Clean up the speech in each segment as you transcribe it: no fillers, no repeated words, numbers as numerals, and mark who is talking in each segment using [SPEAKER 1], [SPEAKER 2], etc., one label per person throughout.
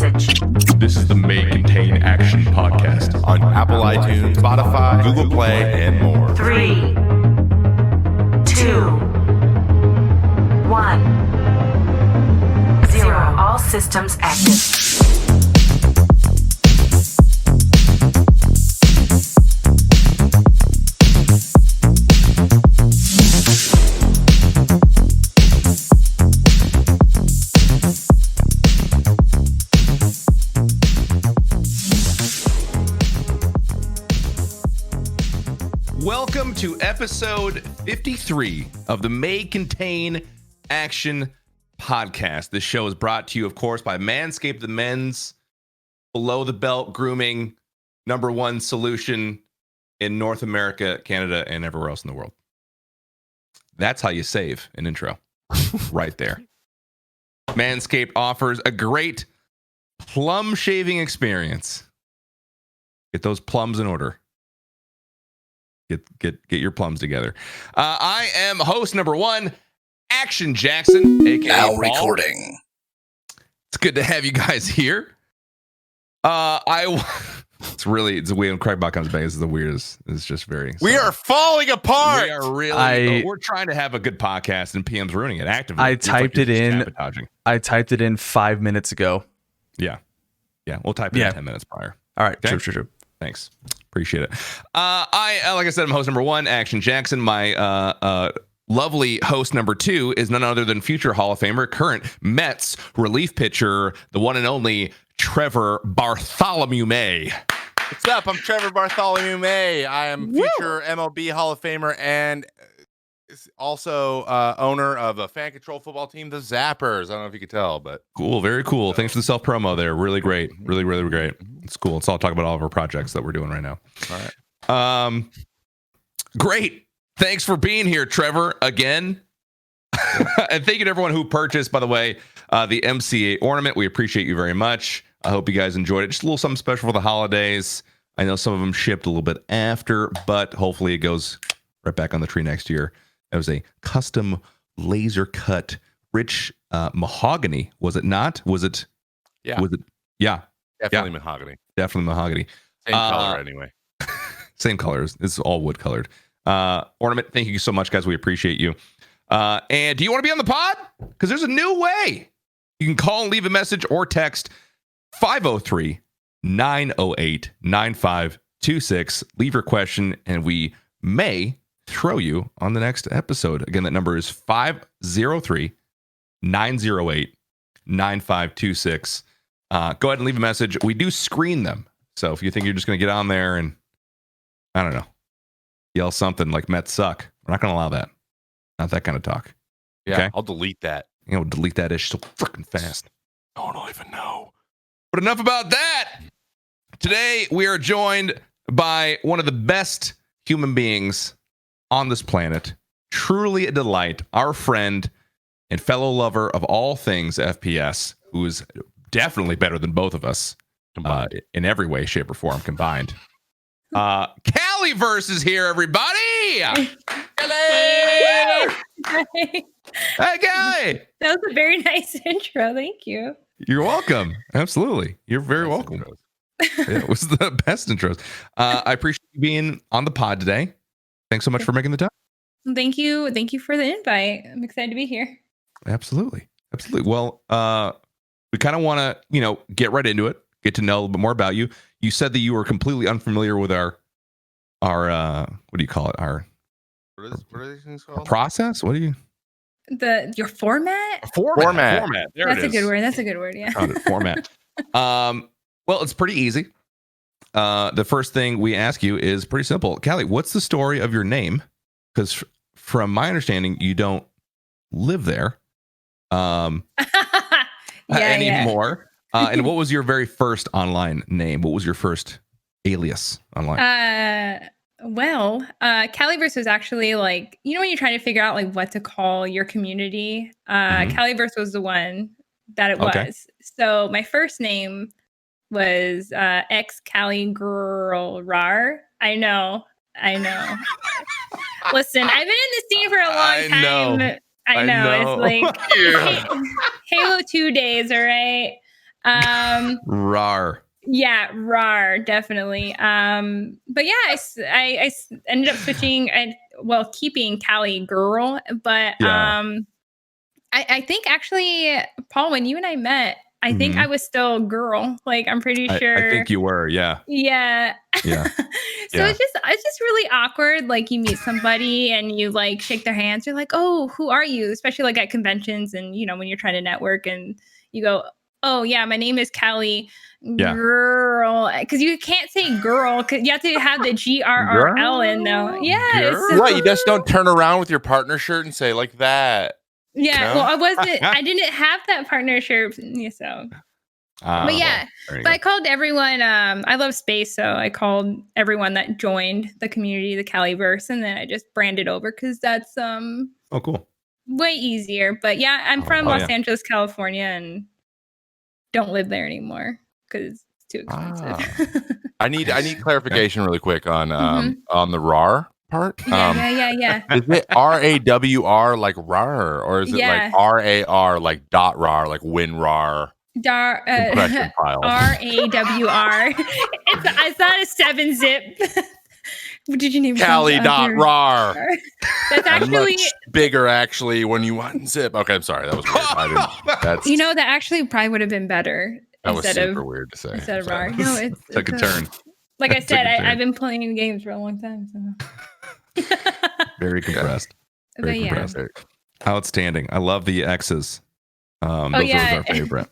[SPEAKER 1] message.
[SPEAKER 2] This is the May Contain Action podcast
[SPEAKER 3] on Apple iTunes, Spotify, Google Play, and more.
[SPEAKER 1] 3, 2, 1, 0. All systems active.
[SPEAKER 2] Welcome to episode 53 of the May Contain Action podcast. This show is brought to you, of course, by Manscaped, the men's below-the-belt grooming #1 solution in North America, Canada, and everywhere else in the world. That's how you save an intro, right there. Manscaped offers a great plum shaving experience. Get those plums in order. Get your plums together. I am host number 1, ActionJaxon, aka
[SPEAKER 4] Now
[SPEAKER 2] Paul.
[SPEAKER 4] recording.
[SPEAKER 2] It's good to have you guys here. It's the way when Craigback comes back. This is the weirdest. It's just very.
[SPEAKER 3] We are falling apart.
[SPEAKER 2] We are really. We're trying to have a good podcast, and PM's ruining it actively.
[SPEAKER 5] I typed it in 5 minutes ago.
[SPEAKER 2] Yeah. We'll type it in 10 minutes prior.
[SPEAKER 5] All right.
[SPEAKER 2] Okay?
[SPEAKER 5] True.
[SPEAKER 2] Thanks. Appreciate it. Like I said, I'm host number 1, ActionJaxon. My lovely host number 2 is none other than future Hall of Famer, current Mets relief pitcher, the one and only Trevor Bartholomew May.
[SPEAKER 3] What's up? I'm Trevor Bartholomew May. I am future MLB Hall of Famer and also owner of a fan control football team, the Zappers. I don't know if you could tell, but
[SPEAKER 2] cool, very cool. Thanks for the self promo there. Really great, really great. It's cool. Let's all talk about all of our projects that we're doing right now.
[SPEAKER 3] all right.
[SPEAKER 2] Great. Thanks for being here, Trevor, again. And thank you to everyone who purchased, by the way, the MCA ornament. We appreciate you very much. I hope you guys enjoyed it. Just a little something special for the holidays. I know some of them shipped a little bit after, but hopefully it goes right back on the tree next year. It was a custom laser cut, rich mahogany. Was it not? Was it?
[SPEAKER 3] Yeah.
[SPEAKER 2] Was it? Yeah.
[SPEAKER 3] Definitely mahogany.
[SPEAKER 2] Definitely mahogany.
[SPEAKER 3] Same color anyway.
[SPEAKER 2] Same colors. It's all wood colored. Ornament, thank you so much, guys. We appreciate you. And do you want to be on the pod? Because there's a new way. You can call and leave a message or text 503-908-9526. Leave your question, and we may throw you on the next episode. Again, that number is 503-908-9526. Go ahead and leave a message. We do screen them. So if you think you're just going to get on there and, I don't know, yell something like Mets suck, we're not going to allow that. Not that kind of talk.
[SPEAKER 3] Yeah,
[SPEAKER 2] okay?
[SPEAKER 3] I'll delete that.
[SPEAKER 2] Delete that ish so freaking fast. No one will even know. But enough about that. Today, we are joined by one of the best human beings on this planet. Truly a delight. Our friend and fellow lover of all things FPS, who is definitely better than both of us in every way, shape, or form combined. Caliverse is here, everybody.
[SPEAKER 6] Hello.
[SPEAKER 2] Hey, guy.
[SPEAKER 6] That was a very nice intro. Thank you.
[SPEAKER 2] You're welcome. Absolutely. You're very welcome. It was the best intros. I appreciate you being on the pod today. Thanks so much for making the time.
[SPEAKER 6] Thank you. Thank you for the invite. I'm excited to be here.
[SPEAKER 2] Absolutely. Well, we kind of want to, get right into it, get to know a little bit more about you. You said that you were completely unfamiliar with our what do you call it? What are these things called? Process? What do you?
[SPEAKER 6] Your format?
[SPEAKER 2] Format. There
[SPEAKER 6] That's
[SPEAKER 2] it
[SPEAKER 6] a
[SPEAKER 2] is.
[SPEAKER 6] good word. That's a good word. Yeah.
[SPEAKER 2] Found it. Format. Well, it's pretty easy. The first thing we ask you is pretty simple. Callie, what's the story of your name? Because from my understanding, you don't live there anymore. And what was your very first online name? What was your first alias online?
[SPEAKER 6] Caliverse was actually like, when you're trying to figure out like what to call your community, Caliverse was the one that it was. So my first name was Cali Girl Rar. I know. Listen, I've been in this scene for a long time. I know. It's like Halo 2 days, all right?
[SPEAKER 2] Rar.
[SPEAKER 6] Yeah, rar, definitely. But yeah, I ended up switching. Keeping Cali girl, but
[SPEAKER 2] Yeah.
[SPEAKER 6] I think actually, Paul, when you and I met, I think
[SPEAKER 2] Mhm.
[SPEAKER 6] I was still girl. Like, I'm pretty sure.
[SPEAKER 2] I think you were. Yeah.
[SPEAKER 6] Yeah.
[SPEAKER 2] Yeah.
[SPEAKER 6] So
[SPEAKER 2] Yeah.
[SPEAKER 6] it's just really awkward. Like, you meet somebody and you like shake their hands. You're like, oh, who are you? Especially like at conventions and when you're trying to network and you go, oh yeah, my name is Callie
[SPEAKER 2] Yeah.
[SPEAKER 6] girl, because you can't say girl because you have to have the GRRL in though. Yeah.
[SPEAKER 3] What, you just don't turn around with your partner shirt and say like that?
[SPEAKER 6] Yeah.
[SPEAKER 3] No?
[SPEAKER 6] Well, I didn't have that partner shirt. So. But yeah, I called everyone. I love space, so I called everyone that joined the community, the Caliverse, and then I just branded over because that's
[SPEAKER 2] Oh, cool.
[SPEAKER 6] way easier. But yeah, I'm from Los Angeles, California, and don't live there anymore because it's too expensive.
[SPEAKER 3] I need clarification really quick on the RAR part.
[SPEAKER 6] Yeah.
[SPEAKER 3] Is it RAWR like RAR, or is it like RAR like dot RAR like win RAR? Compression file.
[SPEAKER 6] RAWR. It's not a 7-zip. What did you name it?
[SPEAKER 3] Cali.rar.
[SPEAKER 6] That's actually
[SPEAKER 3] much bigger actually when you unzip. Okay, I'm sorry. That was weird.
[SPEAKER 6] That actually probably would have been better.
[SPEAKER 3] That was super weird to say.
[SPEAKER 6] Instead of RAR. No, it's
[SPEAKER 2] took a turn.
[SPEAKER 6] Like I said, I've been playing games for a long time. So.
[SPEAKER 2] Very compressed.
[SPEAKER 6] Very compressed.
[SPEAKER 2] Outstanding. I love the X's. Those are our favorite.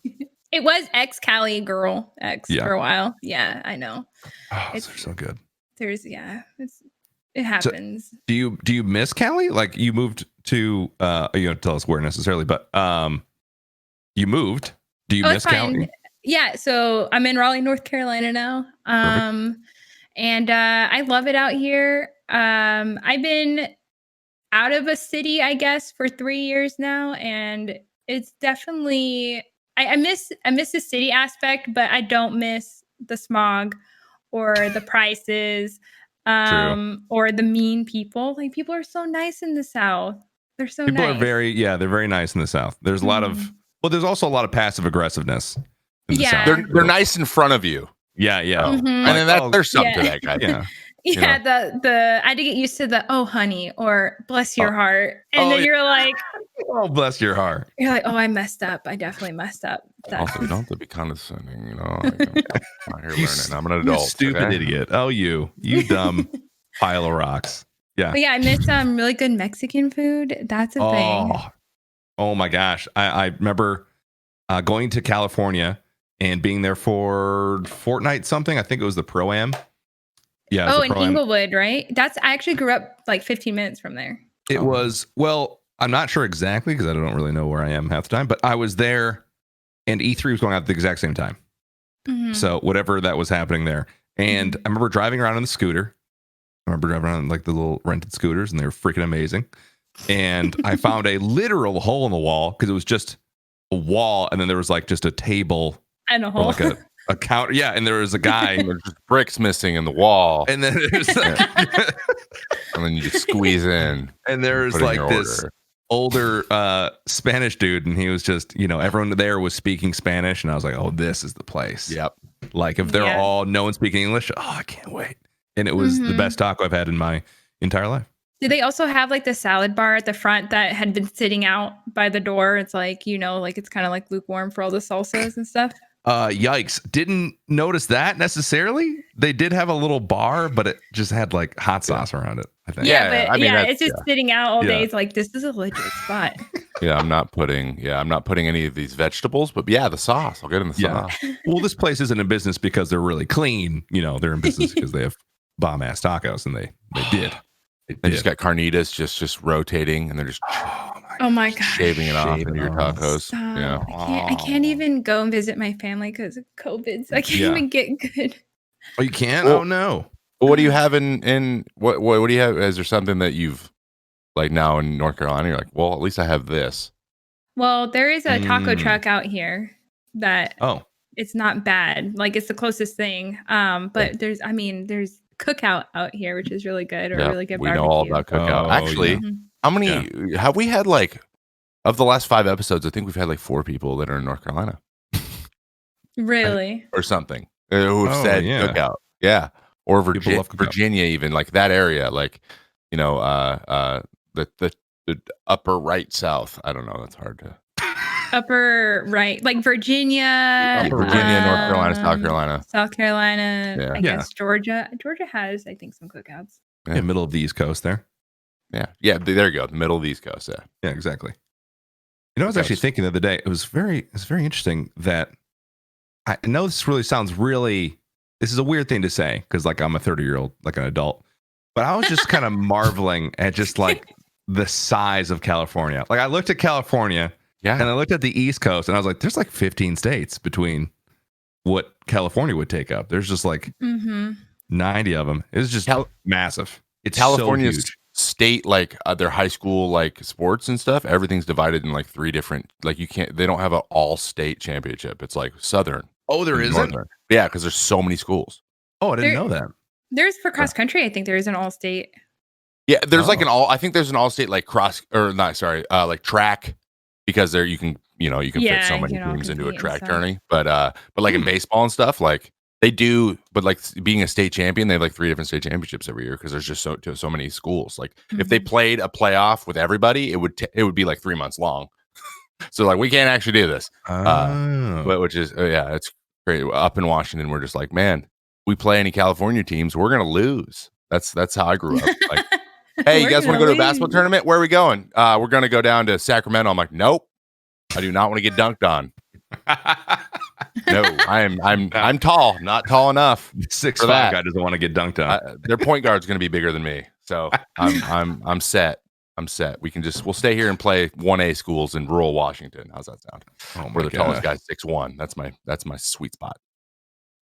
[SPEAKER 6] It was X Cali girl X for a while. Yeah, I know.
[SPEAKER 2] Oh, they're so good.
[SPEAKER 6] It happens.
[SPEAKER 2] So, do you miss Cali? Like, you moved to you don't tell us where necessarily, but you moved. Do you miss Cali?
[SPEAKER 6] Yeah, so I'm in Raleigh, North Carolina now. And I love it out here. I've been out of a city, I guess, for 3 years now, and it's definitely I miss the city aspect, but I don't miss the smog or the prices or the mean people. Like, people are so nice in the South. They're so nice.
[SPEAKER 2] People are they're very nice in the South. There's a lot of there's also a lot of passive aggressiveness in the South.
[SPEAKER 3] They're nice in front of you.
[SPEAKER 2] Yeah.
[SPEAKER 6] Mm-hmm.
[SPEAKER 3] And then there's something to that guy.
[SPEAKER 2] Yeah.
[SPEAKER 6] Yeah, the I had to get used to the "oh honey" or "bless your heart," and then you're like,
[SPEAKER 2] "Oh, bless your heart."
[SPEAKER 6] You're like, "Oh, I messed up. I definitely messed up."
[SPEAKER 3] Also, don't have to be condescending, I'm here learning. I'm an adult.
[SPEAKER 2] You stupid idiot. Oh, you dumb pile of rocks. Yeah.
[SPEAKER 6] But yeah, I miss really good Mexican food. That's a thing.
[SPEAKER 2] Oh my gosh, I remember going to California and being there for fortnight something. I think it was the Pro-Am. Yeah.
[SPEAKER 6] Oh, in Inglewood, right? I actually grew up like 15 minutes from there.
[SPEAKER 2] It was, I'm not sure exactly because I don't really know where I am half the time, but I was there and E3 was going out at the exact same time. Mm-hmm. So whatever that was happening there. And I remember driving around on the scooter. I remember driving around like the little rented scooters, and they were freaking amazing. And I found a literal hole in the wall because it was just a wall. And then there was like just a table
[SPEAKER 6] and a hole.
[SPEAKER 2] Like a counter. Yeah. And there was a guy.
[SPEAKER 3] There's just bricks missing in the wall.
[SPEAKER 2] And then there's like,
[SPEAKER 3] and then you just squeeze in.
[SPEAKER 2] And there's like this older Spanish dude. And he was just, everyone there was speaking Spanish. And I was like, oh, this is the place.
[SPEAKER 3] Yep.
[SPEAKER 2] Like, if they're all no one speaking English, I can't wait. And it was the best taco I've had in my entire life.
[SPEAKER 6] Did they also have like the salad bar at the front that had been sitting out by the door? It's like, like it's kind of like lukewarm for all the salsas and stuff.
[SPEAKER 2] Yikes. Didn't notice that necessarily. They did have a little bar, but it just had like hot sauce around it, I think.
[SPEAKER 6] Yeah, but it's just sitting out all day. It's like, this is a legit spot.
[SPEAKER 3] I'm not putting any of these vegetables, but the sauce. I'll get in the sauce.
[SPEAKER 2] Well, this place isn't in business because they're really clean. They're in business because they have bomb ass tacos, and they did.
[SPEAKER 3] They just got carnitas just rotating, and they're just
[SPEAKER 6] oh my god,
[SPEAKER 3] shaving it off into your tacos.
[SPEAKER 6] Stop. Yeah, I can't even go and visit my family because of COVID. So I can't even get good.
[SPEAKER 2] Oh, you can't? Oh no.
[SPEAKER 3] What do you have in what do you have? Is there something that you've like now in North Carolina? You're like, well, at least I have this.
[SPEAKER 6] Well, there is a taco truck out here that it's not bad. Like, it's the closest thing. But there's Cookout out here, which is really good, or really good barbecue.
[SPEAKER 3] We know all about Cookout. Actually, how many have we had? Like, of the last 5 episodes, I think we've had like 4 people that are in North Carolina.
[SPEAKER 6] Really?
[SPEAKER 3] or something. Who have
[SPEAKER 2] Oh,
[SPEAKER 3] said
[SPEAKER 2] yeah.
[SPEAKER 3] cookout. Yeah. Or
[SPEAKER 2] People love cookout.
[SPEAKER 3] Virginia, even like that area, like, you know, the upper right south. I don't know. That's hard to.
[SPEAKER 6] Upper right, like Virginia,
[SPEAKER 2] Upper
[SPEAKER 3] Virginia, North Carolina, South
[SPEAKER 6] um,
[SPEAKER 3] Carolina.
[SPEAKER 6] South Carolina.
[SPEAKER 3] Yeah.
[SPEAKER 6] I
[SPEAKER 2] Yeah.
[SPEAKER 6] guess Georgia. Georgia has, I think, some cookouts.
[SPEAKER 2] Yeah, middle of the East Coast there.
[SPEAKER 3] Yeah. There you go. The middle of the East Coast. Yeah.
[SPEAKER 2] Yeah, exactly. You know, I was actually thinking the other day, it was very interesting that I know this is a weird thing to say because like I'm a 30-year-old, like an adult, but I was just kind of marveling at just like the size of California. Like I looked at California and I looked at the East Coast and I was like, there's like 15 states between what California would take up. There's just like 90 of them. It's just massive. It's
[SPEAKER 3] California's
[SPEAKER 2] so huge.
[SPEAKER 3] state, like their high school, like sports and stuff, everything's divided in like 3 different, like they don't have an all state championship. It's like Southern.
[SPEAKER 2] Oh, there isn't?
[SPEAKER 3] Northern. Yeah, because there's so many schools.
[SPEAKER 2] Oh, I didn't know that.
[SPEAKER 6] There's for cross country, I think there is an all state.
[SPEAKER 3] Yeah, there's like I think there's an all state like like track, because there you can fit so many teams into a track tourney. But like in baseball and stuff, like they do, but like being a state champion, they have like 3 different state championships every year because there's just so many schools. Like if they played a playoff with everybody, it would be like 3 months long. So like we can't actually do this. But which is it's great. Up in Washington, we're just like, man, we play any California teams, we're gonna lose. That's how I grew up. Like, hey, you guys want to go to a basketball tournament? Where are we going? We're gonna go down to Sacramento. I'm like, nope, I do not want to get dunked on. No, I'm tall, not tall enough.
[SPEAKER 2] 6'5" guy doesn't want to get dunked on.
[SPEAKER 3] Their point guard's going to be bigger than me, so I'm set. I'm set. We'll stay here and play 1A schools in rural Washington. How's that sound? Where the tallest guy's 6'1". That's my sweet spot.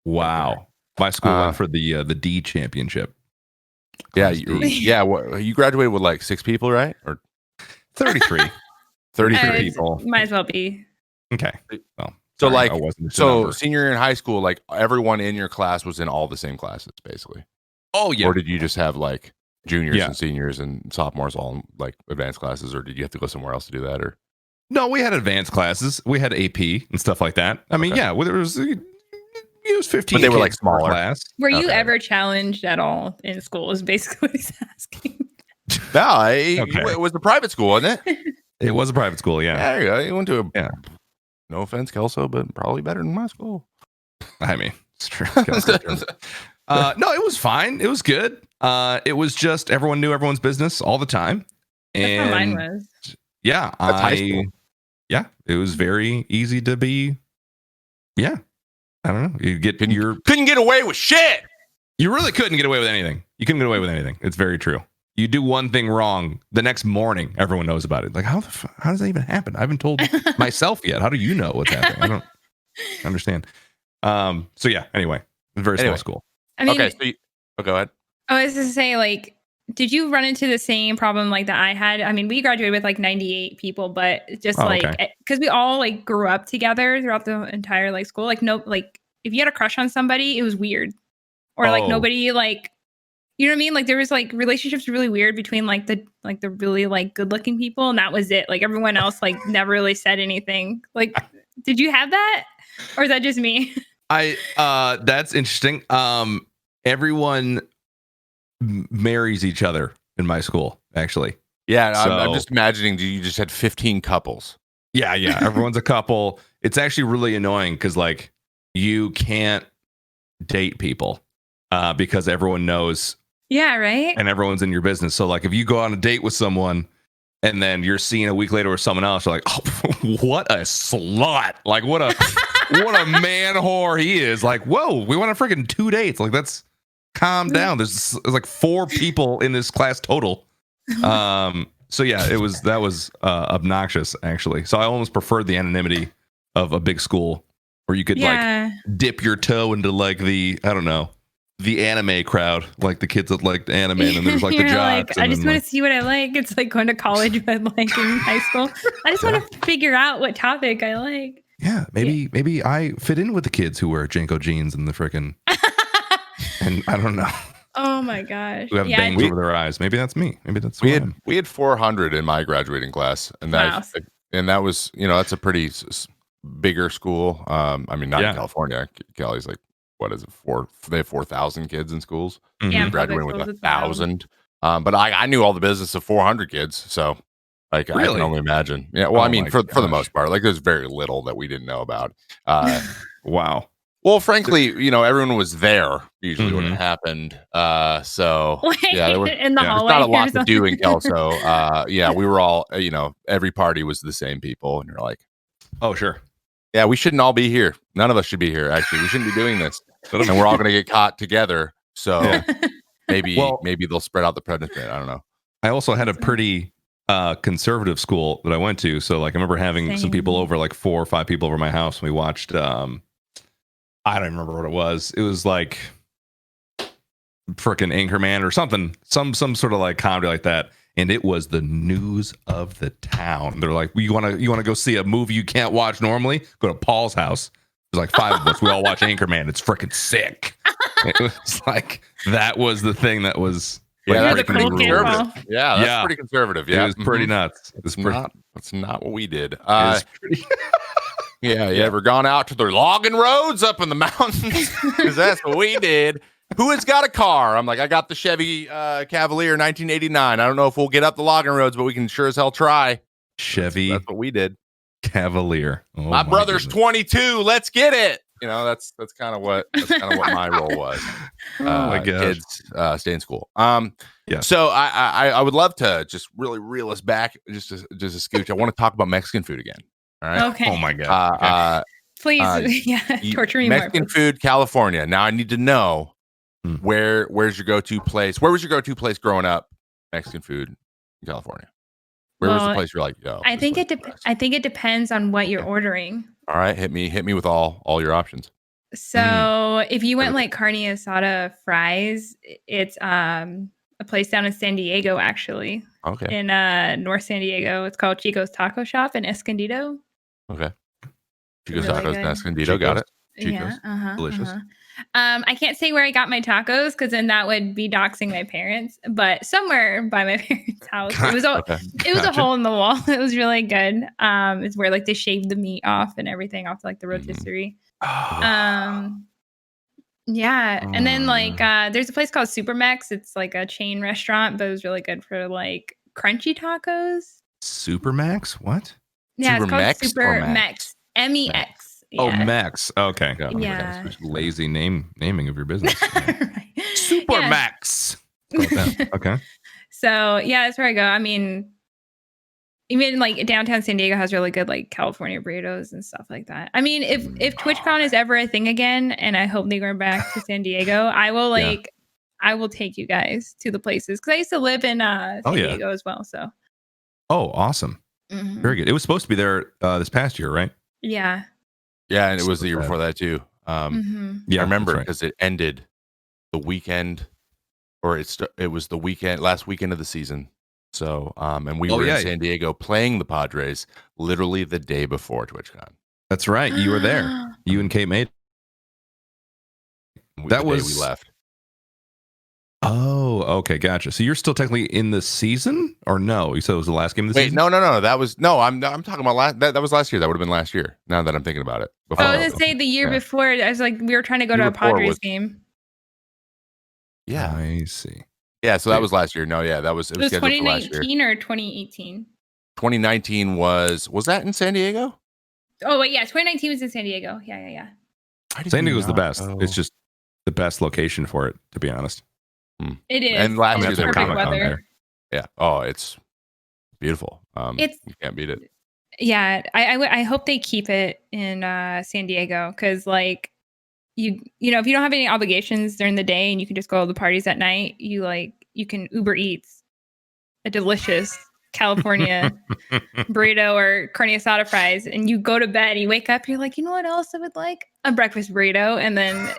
[SPEAKER 2] Wow, my school went for the D championship.
[SPEAKER 3] Yeah, you graduated with like 6 people, right? Or
[SPEAKER 2] 33. 33 people.
[SPEAKER 6] Might as well be.
[SPEAKER 2] Okay. Well,
[SPEAKER 3] so
[SPEAKER 2] sorry,
[SPEAKER 3] like senior year in high school, like everyone in your class was in all the same classes, basically.
[SPEAKER 2] Oh yeah.
[SPEAKER 3] Or did you just have like juniors and seniors and sophomores all in like advanced classes, or did you have to go somewhere else to do that? Or
[SPEAKER 2] no, we had advanced classes. We had AP and stuff like that. I mean, yeah, well, it was 15.
[SPEAKER 3] But they were like smaller.
[SPEAKER 2] Class.
[SPEAKER 6] Were you ever challenged at all in school? Is basically what he's asking.
[SPEAKER 3] No, it was a private school, wasn't it?
[SPEAKER 2] It was a private school, yeah.
[SPEAKER 3] There you go. You went to no offense, Kelso, but probably better than my school.
[SPEAKER 2] I mean, it's true. No, it was fine. It was good. It was just everyone knew everyone's business all the time. And
[SPEAKER 6] that's how mine was.
[SPEAKER 2] Yeah.
[SPEAKER 3] That's high school.
[SPEAKER 2] Yeah. It was very easy to be. Yeah. I don't know. You
[SPEAKER 3] couldn't get away with shit.
[SPEAKER 2] You really couldn't get away with anything. You couldn't get away with anything. It's very true. You do one thing wrong, the next morning, everyone knows about it. Like, how does that even happen? I haven't told myself yet. How do you know what's happening? I don't understand. So yeah, anyway, very small school.
[SPEAKER 6] I mean,
[SPEAKER 3] okay, so go ahead.
[SPEAKER 6] I was just say, like, did you run into the same problem like that I had? I mean, we graduated with like 98 people, but just because we all like grew up together throughout the entire like school. Like, no, like if you had a crush on somebody, it was weird, or like nobody like. You know what I mean? Like there was like relationships really weird between like the really like good looking people, and that was it. Like everyone else like never really said anything. Like, did you have that, or is that just me?
[SPEAKER 2] That's interesting. Everyone marries each other in my school, actually.
[SPEAKER 3] Yeah, I'm just imagining. You just had 15 couples.
[SPEAKER 2] Yeah. Everyone's a couple. It's actually really annoying because like you can't date people because everyone knows.
[SPEAKER 6] Yeah, right.
[SPEAKER 2] And everyone's in your business. So like if you go on a date with someone and then you're seen a week later with someone else, you're like, oh, what a slut. Like what a man whore he is. Like, whoa, we went on freaking 2 dates. Like that's calm down. There's like 4 people in this class total. So yeah, that was obnoxious actually. So I almost preferred the anonymity of a big school where you could like dip your toe into like the anime crowd, like the kids that like anime, and there's like the jocks.
[SPEAKER 6] Like, I just want to see what I like. It's like going to college, but like in high school. I just want to figure out what topic I like.
[SPEAKER 2] Yeah, maybe I fit in with the kids who wear Janko jeans and the freaking, and I don't know.
[SPEAKER 6] Oh my gosh!
[SPEAKER 2] Who have bangs over their eyes? Maybe that's me. Maybe that's
[SPEAKER 3] we had 400 in my graduating class, and that was that's a pretty bigger school. I mean, not in California. Cali's like, what is it? They have 4,000 kids in schools.
[SPEAKER 6] Yeah,
[SPEAKER 3] Graduating with 1,000. But I knew all the business of 400 kids, so like I can only imagine. Yeah, well, I mean, for the most part, like there's very little that we didn't know about.
[SPEAKER 2] Wow.
[SPEAKER 3] Well, frankly, everyone was there usually when it happened. So yeah, there was
[SPEAKER 6] in the hallway.
[SPEAKER 3] There's not a lot to do in Kelso. Yeah, we were all, every party was the same people, and you're like,
[SPEAKER 2] oh sure,
[SPEAKER 3] yeah, we shouldn't all be here. None of us should be here. Actually, we shouldn't be doing this, and we're all going to get caught together. So maybe they'll spread out the punishment. I don't know. I
[SPEAKER 2] also had a pretty conservative school that I went to, so like I remember having some people over, like 4 or 5 people over my house, and we watched. I don't remember what it was. It was like frickin' Anchorman or something, some sort of like comedy like that. And it was the news of the town. They're like, you want to go see a movie you can't watch normally? Go to Paul's house. There's like 5 of us. We all watch Anchorman. It's frickin' sick. It was like, that was the thing that was.
[SPEAKER 3] Yeah, that's pretty conservative. Yeah, that's pretty conservative. Yeah,
[SPEAKER 2] it was pretty nuts.
[SPEAKER 3] That's not what we did. Yeah, you ever gone out to the logging roads up in the mountains? Because that's what we did. Who has got a car? I'm like, I got the Chevy Cavalier 1989. I don't know if we'll get up the logging roads, but we can sure as hell try.
[SPEAKER 2] Chevy.
[SPEAKER 3] That's what we did.
[SPEAKER 2] Cavalier.
[SPEAKER 3] Oh, my brother's 22. Let's get it. That's kind of what my role was.
[SPEAKER 2] Oh my gosh.
[SPEAKER 3] Kids stay in school. So I would love to just really reel us back just a scooch. I want to talk about Mexican food again. All right.
[SPEAKER 6] Okay.
[SPEAKER 2] Oh my god.
[SPEAKER 6] Please, torture me
[SPEAKER 3] Mexican
[SPEAKER 6] more.
[SPEAKER 3] food, California. Now I need to know where's your go-to place? Where was your go-to place growing up? Mexican food in California. Where was the place you're like, yo?
[SPEAKER 6] I think it depends on what you're ordering.
[SPEAKER 3] All right, hit me with all your options.
[SPEAKER 6] So if you went like carne asada fries, it's a place down in San Diego, actually.
[SPEAKER 3] Okay.
[SPEAKER 6] In North San Diego. It's called Chico's Taco Shop in Escondido.
[SPEAKER 3] Okay. Chico's Tacos in Escondido. Got it. Chico's.
[SPEAKER 6] Yeah.
[SPEAKER 3] Delicious.
[SPEAKER 6] I can't say where I got my tacos because then that would be doxing my parents. But somewhere by my parents' house, it was a hole in the wall. It was really good. It's where like they shaved the meat off and everything off like the rotisserie. Yeah, and then like there's a place called Super Mex. It's like a chain restaurant, but it was really good for like crunchy tacos.
[SPEAKER 2] Super Max? What?
[SPEAKER 6] Yeah,
[SPEAKER 3] Super
[SPEAKER 6] it's called Super Mex. MEX. Yeah.
[SPEAKER 2] Oh, Max. Okay.
[SPEAKER 6] Yeah.
[SPEAKER 2] Lazy naming of your business.
[SPEAKER 6] Right.
[SPEAKER 2] Super Max. Okay.
[SPEAKER 6] So yeah, that's where I go. I mean, even like downtown San Diego has really good like California burritos and stuff like that. I mean, if TwitchCon is ever a thing again, and I hope they go back to San Diego, I will I will take you guys to the places because I used to live in San Diego as well. So.
[SPEAKER 2] Oh, awesome! Very good. It was supposed to be there this past year, right?
[SPEAKER 6] Yeah.
[SPEAKER 3] Yeah, and it was the year before that too. Yeah, I remember because it ended the weekend, or it was the last weekend of the season. So, and we were in San Diego playing the Padres literally the day before TwitchCon.
[SPEAKER 2] That's right. You were there. You and Kate made.
[SPEAKER 3] We left.
[SPEAKER 2] Oh, okay, gotcha. So you're still technically in the season, or no? You said it was the last game of the season.
[SPEAKER 3] No. I'm talking about that was last year. That would have been last year. Now that I'm thinking about it.
[SPEAKER 6] I was gonna say the year before. I was like, we were trying to go to a Padres game.
[SPEAKER 3] Yeah,
[SPEAKER 2] I see.
[SPEAKER 3] Yeah, so that was last year. No, yeah, it was
[SPEAKER 6] 2019 or 2018.
[SPEAKER 3] 2019 was that in San Diego?
[SPEAKER 6] Oh wait, yeah, 2019 was in San Diego. Yeah.
[SPEAKER 2] San Diego was the best. It's just the best location for it, to be honest.
[SPEAKER 6] It is.
[SPEAKER 3] And last year
[SPEAKER 6] perfect
[SPEAKER 2] Comic-Con
[SPEAKER 6] weather.
[SPEAKER 2] there.
[SPEAKER 3] Yeah. Oh, it's beautiful. You can't beat it.
[SPEAKER 6] Yeah, I hope they keep it in San Diego because like you know if you don't have any obligations during the day and you can just go to the parties at night, you can Uber Eats a delicious California burrito or carne asada fries, and you go to bed, you wake up, you're like, you know what else I would like? A breakfast burrito, and then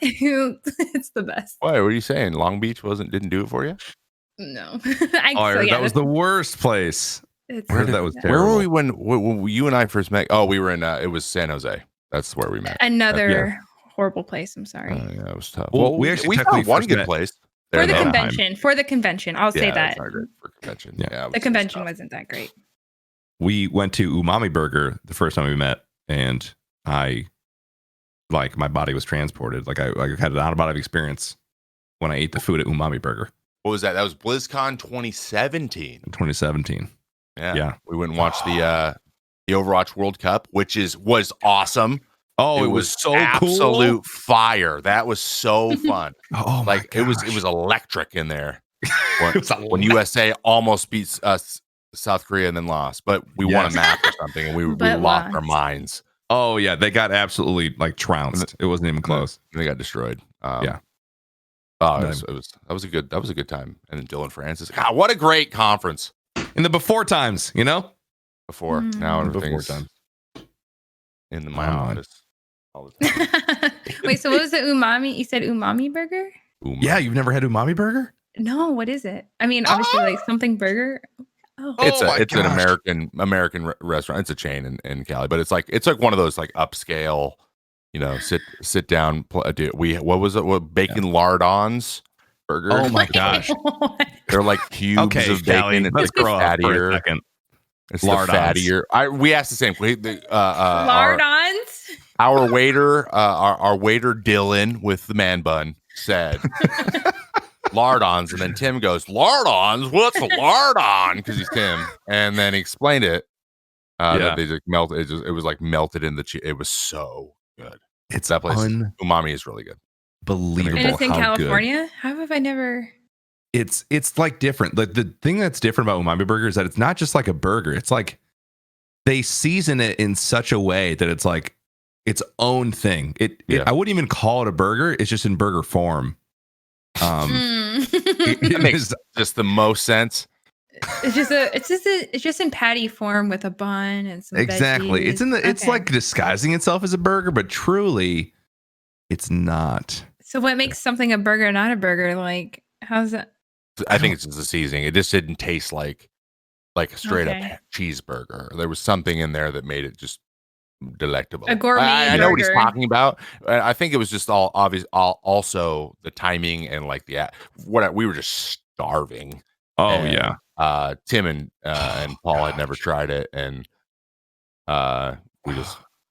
[SPEAKER 6] it's the best.
[SPEAKER 3] Why? What are you saying? Long Beach didn't do it for you?
[SPEAKER 6] No.
[SPEAKER 2] That was the worst place. Where
[SPEAKER 3] were we when you and I first met? Oh, we were in it was San Jose. That's where we met.
[SPEAKER 6] Another horrible place. I'm sorry.
[SPEAKER 3] Yeah, it was tough.
[SPEAKER 2] Well, we
[SPEAKER 3] found one good place.
[SPEAKER 6] For the convention, I'll say that.
[SPEAKER 3] For convention.
[SPEAKER 2] Yeah.
[SPEAKER 6] The convention wasn't that great.
[SPEAKER 2] we went to Umami Burger the first time we met, and my body was transported. Like I had an out of body experience when I ate the food at Umami Burger.
[SPEAKER 3] What was that? That was BlizzCon 2017.
[SPEAKER 2] 2017. Yeah.
[SPEAKER 3] We went and watched the Overwatch World Cup, which was awesome.
[SPEAKER 2] Oh, it was so
[SPEAKER 3] absolute fire. That was so fun.
[SPEAKER 2] Oh my
[SPEAKER 3] it was electric in there. When USA almost beats us, South Korea, and then lost, but we won a match or something, and we lost our minds.
[SPEAKER 2] Oh yeah, they got absolutely like trounced. It wasn't even close.
[SPEAKER 3] They got destroyed.
[SPEAKER 2] Yeah.
[SPEAKER 3] Oh, that was a good time. And then Dylan Francis. God, what a great conference.
[SPEAKER 2] In the before times, you know?
[SPEAKER 3] Before. Now
[SPEAKER 2] before times.
[SPEAKER 3] In my office. All the time.
[SPEAKER 6] Wait, so what was the umami? You said umami burger?
[SPEAKER 2] Yeah, you've never had Umami Burger?
[SPEAKER 6] No, what is it? I mean, obviously like something burger. Oh.
[SPEAKER 3] It's an American restaurant. It's a chain in Cali, but it's like one of those like upscale, sit down. What was it? Bacon lard-ons burgers?
[SPEAKER 2] Oh my gosh,
[SPEAKER 3] they're like cubes of bacon.
[SPEAKER 2] Let's grow up for a second.
[SPEAKER 3] It's the fattier. We asked the same.
[SPEAKER 6] Lard-ons.
[SPEAKER 3] Our waiter Dylan with the man bun said lard-ons, and then Tim goes, lard-ons? What's a lard-on? Because he's Tim, and then he explained it. That they just melted. It was like melted in the cheese. It was so good.
[SPEAKER 2] It's
[SPEAKER 3] that place. Umami is really good.
[SPEAKER 2] Believable.
[SPEAKER 6] And it's in
[SPEAKER 2] how
[SPEAKER 6] California.
[SPEAKER 2] Good.
[SPEAKER 6] How have I never?
[SPEAKER 2] It's like different. Like the thing that's different about Umami Burger is that it's not just like a burger. It's like they season it in such a way that it's like its own thing. I wouldn't even call it a burger. It's just in burger form.
[SPEAKER 3] It makes just the most sense.
[SPEAKER 6] It's just in patty form with a bun and some
[SPEAKER 2] exactly.
[SPEAKER 6] veggies.
[SPEAKER 2] It's like disguising itself as a burger, but truly, it's not.
[SPEAKER 6] So what makes something a burger, not a burger? Like how's that?
[SPEAKER 3] I think it's just the seasoning. It just didn't taste like a straight up cheeseburger. There was something in there that made it just delectable.
[SPEAKER 6] A gourmet
[SPEAKER 3] I know what he's
[SPEAKER 6] burger.
[SPEAKER 3] talking about. I think it was just all obvious. Also the timing and like we were just starving.
[SPEAKER 2] Oh
[SPEAKER 3] and, Tim and Paul had never tried it, and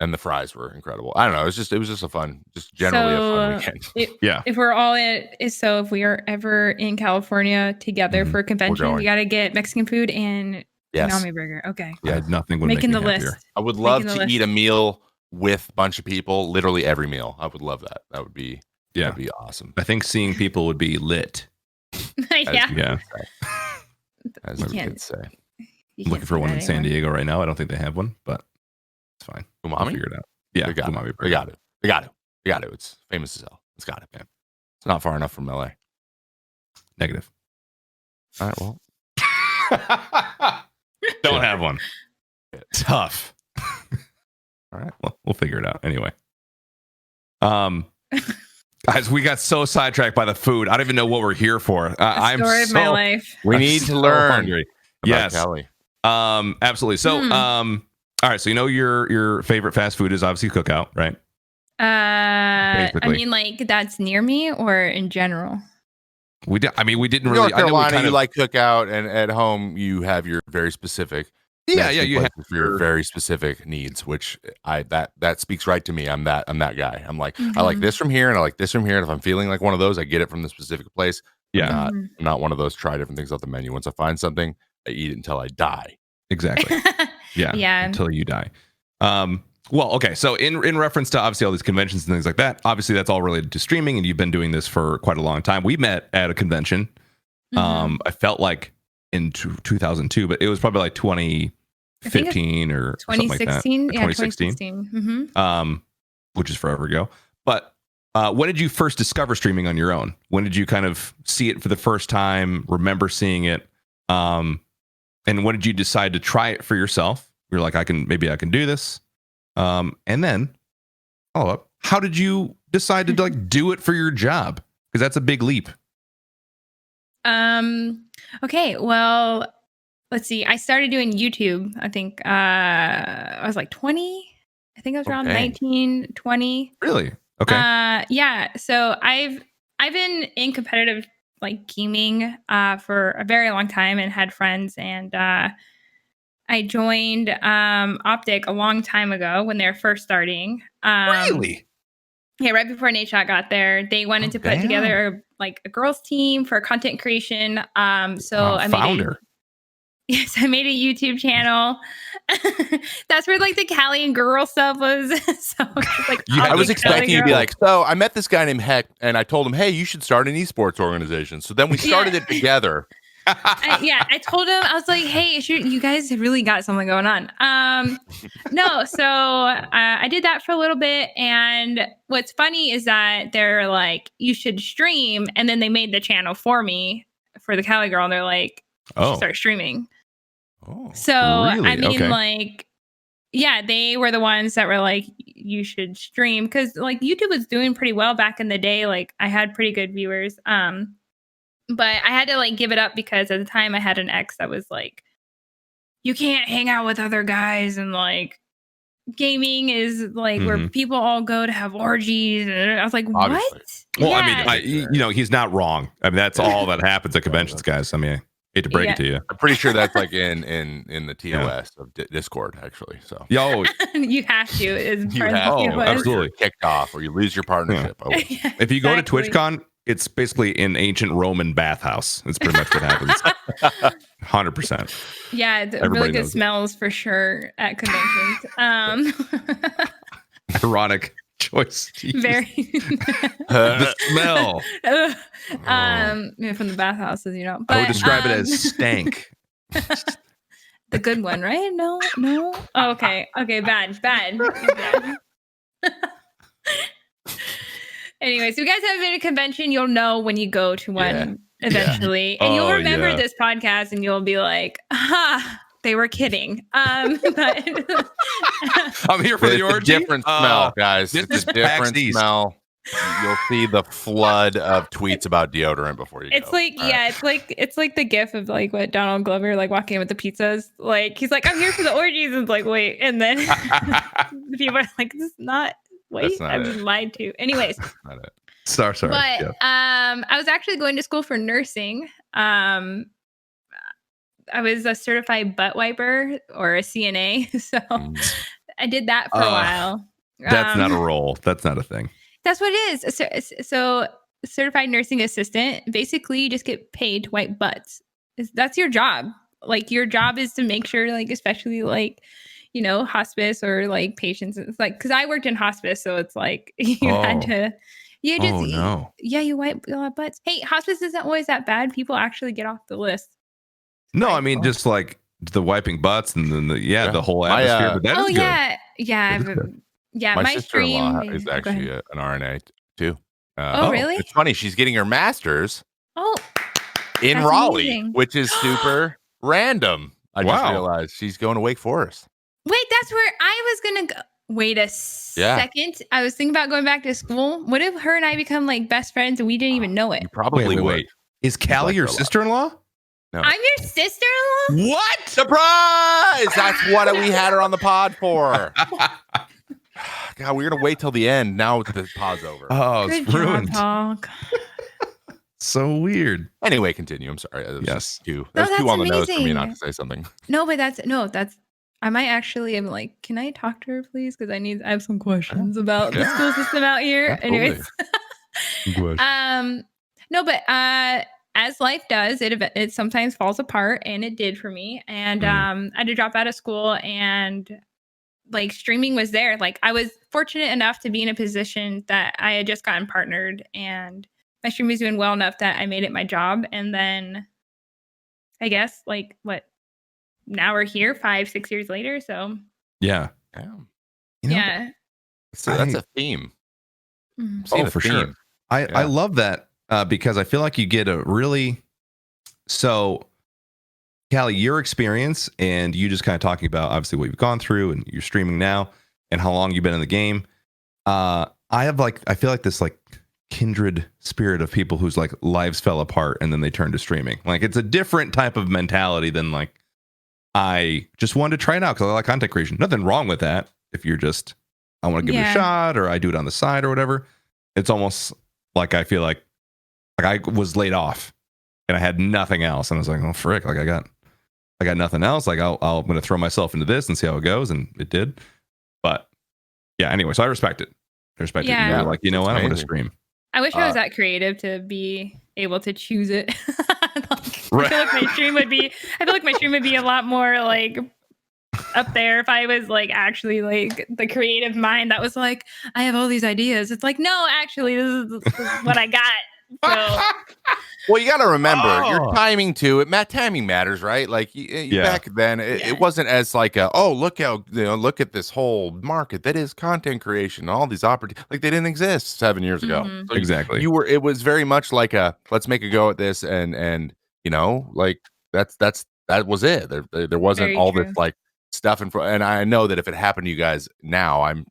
[SPEAKER 3] and the fries were incredible. I don't know. It was just a fun weekend.
[SPEAKER 6] If we're all if we are ever in California together for a convention, we got to get Mexican food and Umami Burger. Okay.
[SPEAKER 2] Yeah, nothing would
[SPEAKER 6] making
[SPEAKER 2] make me
[SPEAKER 6] the
[SPEAKER 2] happier.
[SPEAKER 6] list.
[SPEAKER 3] I would love to eat a meal with a bunch of people. Literally every meal. I would love that. That'd be awesome.
[SPEAKER 2] I think seeing people would be lit.
[SPEAKER 6] Yeah.
[SPEAKER 3] As the kids say.
[SPEAKER 2] I'm looking for one in San Diego right now. I don't think they have one, but it's fine.
[SPEAKER 3] Umami?
[SPEAKER 2] We'll figure it out. Yeah,
[SPEAKER 3] they got
[SPEAKER 2] Umami
[SPEAKER 3] it. They got it. It's famous as hell. It's got it, man. It's not far enough from LA.
[SPEAKER 2] Negative.
[SPEAKER 3] All right, well.
[SPEAKER 2] Don't have one. Tough.
[SPEAKER 3] All right.
[SPEAKER 2] Well, we'll figure it out anyway. Guys, we got so sidetracked by the food. I don't even know what we're here for. I'm
[SPEAKER 6] story of my life.
[SPEAKER 3] We need to learn.
[SPEAKER 2] Hungry. Yes.
[SPEAKER 3] Kelly.
[SPEAKER 2] Absolutely. So, all right. So your favorite fast food is obviously Cookout, right?
[SPEAKER 6] I mean, like that's near me or in general.
[SPEAKER 2] We didn't really.
[SPEAKER 3] North Carolina, you like Cookout, and at home you have your very specific. You have your very specific needs, which that speaks right to me. I'm that guy. I'm like, I like this from here, and I like this from here. And if I'm feeling like one of those, I get it from the specific place.
[SPEAKER 2] Yeah,
[SPEAKER 3] I'm not one of those try different things off the menu. Once I find something, I eat it until I die.
[SPEAKER 2] Exactly. Yeah. Until you die. Well, okay. So in reference to obviously all these conventions and things like that, obviously that's all related to streaming, and you've been doing this for quite a long time. We met at a convention. I felt like in 2002, but it was probably like 2015 or
[SPEAKER 6] 2016.
[SPEAKER 2] something like that.
[SPEAKER 6] 2016.
[SPEAKER 2] Which is forever ago. But when did you first discover streaming on your own? When did you kind of see it for the first time? Remember seeing it? And when did you decide to try it for yourself? You're like, maybe I can do this. And then follow up. How did you decide to like do it for your job? Because that's a big leap.
[SPEAKER 6] Okay. Well, let's see. I started doing YouTube. I think I was like 20. I think I was around 19, 20.
[SPEAKER 2] Really? Okay.
[SPEAKER 6] Yeah. So I've been in competitive like gaming for a very long time and had friends, and I joined Optic a long time ago when they were first starting.
[SPEAKER 2] Really?
[SPEAKER 6] Yeah, right before Nate Shot got there, they wanted to put together like a girls team for content creation. Yes, I made a YouTube channel. That's where like the Cali and girl stuff was. So like,
[SPEAKER 3] I was expecting you to be like, so I met this guy named Heck, and I told him, hey, you should start an esports organization. So then we started it together.
[SPEAKER 6] I told him, I was like, hey, you guys have really got something going on. So I did that for a little bit. And what's funny is that they're like, you should stream. And then they made the channel for me for the Cali girl. And they're like, you should start streaming.
[SPEAKER 3] Oh,
[SPEAKER 6] so,
[SPEAKER 2] really?
[SPEAKER 6] I mean, like, yeah, they were the ones that were like, you should stream. Cause like YouTube was doing pretty well back in the day. Like I had pretty good viewers. But I had to like give it up because at the time I had an ex that was like, you can't hang out with other guys, and like gaming is like where people all go to have orgies. And I was like,
[SPEAKER 3] Obviously.
[SPEAKER 6] what?
[SPEAKER 2] Well, I mean, he's not wrong. I mean, that's all that happens at conventions, guys. I mean, I hate to break it to you.
[SPEAKER 3] I'm pretty sure that's like in the TOS of Discord, actually. So
[SPEAKER 2] yo,
[SPEAKER 6] you have to.
[SPEAKER 2] Absolutely
[SPEAKER 3] kicked off, or you lose your partnership.
[SPEAKER 2] Yeah. If you go to TwitchCon, it's basically an ancient Roman bathhouse. It's pretty much what happens. 100%.
[SPEAKER 6] Yeah, really good smells for sure at conventions.
[SPEAKER 2] Ironic choice.
[SPEAKER 6] Very.
[SPEAKER 2] The smell.
[SPEAKER 6] From the bathhouses, you know. But,
[SPEAKER 2] I would describe it as stank.
[SPEAKER 6] The good one, right? No. Oh, okay, bad. Anyway, so you guys haven't been to a convention, you'll know when you go to one eventually. And you'll remember this podcast and you'll be like, they were kidding. But
[SPEAKER 2] I'm here for the orgy.
[SPEAKER 3] Different smell, guys. It's a different smell. You'll see the flood of tweets about deodorant before you
[SPEAKER 6] it's
[SPEAKER 3] go.
[SPEAKER 6] Like, it's like the gif of like what Donald Glover like walking in with the pizzas. Like he's like, I'm here for the orgies, and it's like, wait, and then people are like, this is not. Wait, I'm just lied to. Anyways,
[SPEAKER 2] sorry.
[SPEAKER 6] But I was actually going to school for nursing. I was a certified butt wiper or a CNA, so I did that for a while.
[SPEAKER 2] That's not a role. That's not a thing.
[SPEAKER 6] That's what it is. So certified nursing assistant. Basically, you just get paid to wipe butts. That's your job. Like your job is to make sure, like especially like, you know, hospice or like patients. It's like, because I worked in hospice, so it's like you had to, you wipe butts. Hey, hospice isn't always that bad. People actually get off the list.
[SPEAKER 2] No, I mean just like the wiping butts and then the whole atmosphere. But that is good.
[SPEAKER 3] My sister-in-law is actually an RNA too.
[SPEAKER 6] Really?
[SPEAKER 3] It's funny. She's getting her master's. In Raleigh, amazing. Which is super random. I just realized she's going to Wake Forest.
[SPEAKER 6] Wait, that's where I was going to go. Wait a second. I was thinking about going back to school. What if her and I become like best friends and we didn't even know it?
[SPEAKER 3] You probably would. Wait.
[SPEAKER 2] Is Callie your sister-in-law?
[SPEAKER 3] No.
[SPEAKER 6] I'm your sister-in-law?
[SPEAKER 2] What?
[SPEAKER 3] Surprise! That's what we had her on the pod for. God, we're going to wait till the end. Now the pod's over.
[SPEAKER 2] Oh,
[SPEAKER 6] it's
[SPEAKER 2] Good ruined.
[SPEAKER 6] Job,
[SPEAKER 2] So weird.
[SPEAKER 3] Anyway, continue. I'm sorry.
[SPEAKER 2] Yes.
[SPEAKER 3] That's too on the nose for me not to say something.
[SPEAKER 6] No, but that's I might actually am like, can I talk to her, please? Because I have some questions about the school system out here.
[SPEAKER 3] Yeah,
[SPEAKER 6] anyways. No, but as life does, it sometimes falls apart, and it did for me. And I had to drop out of school, and like streaming was there. Like I was fortunate enough to be in a position that I had just gotten partnered, and my stream was doing well enough that I made it my job. And then I guess like now we're here 5-6 years later. So
[SPEAKER 2] yeah.
[SPEAKER 3] So that's a theme.
[SPEAKER 2] For sure. I love that because I feel like you get a really, so Callie, your experience and you just kind of talking about obviously what you've gone through and you're streaming now and how long you've been in the game. I feel like this like kindred spirit of people whose like lives fell apart and then they turned to streaming. Like it's a different type of mentality than like, I just wanted to try it out because I like content creation. Nothing wrong with that. If you're just, I want to give it a shot or I do it on the side or whatever. It's almost like I feel like I was laid off and I had nothing else. And I was like, oh, frick. Like I got I got nothing else. Like I'm going to throw myself into this and see how it goes, and it did. But yeah, anyway, so I respect it. I respect it. You're like, you know what? I'm going to stream.
[SPEAKER 6] I wish I was that creative to be able to choose it.
[SPEAKER 2] Right.
[SPEAKER 6] I feel like my stream would be a lot more like up there if I was like actually like the creative mind that was like, I have all these ideas. It's like, no, actually, this is what I got. So
[SPEAKER 3] well, you got to remember your timing too. Timing matters, right? Like back then, it wasn't as like look at this whole market that is content creation, all these opportunities. Like they didn't exist 7 years ago. So
[SPEAKER 2] exactly.
[SPEAKER 3] It was very much like let's make a go at this, and like that was it. There wasn't
[SPEAKER 6] Very
[SPEAKER 3] all
[SPEAKER 6] true.
[SPEAKER 3] this like stuff in front. And I know that if it happened to you guys now, I'm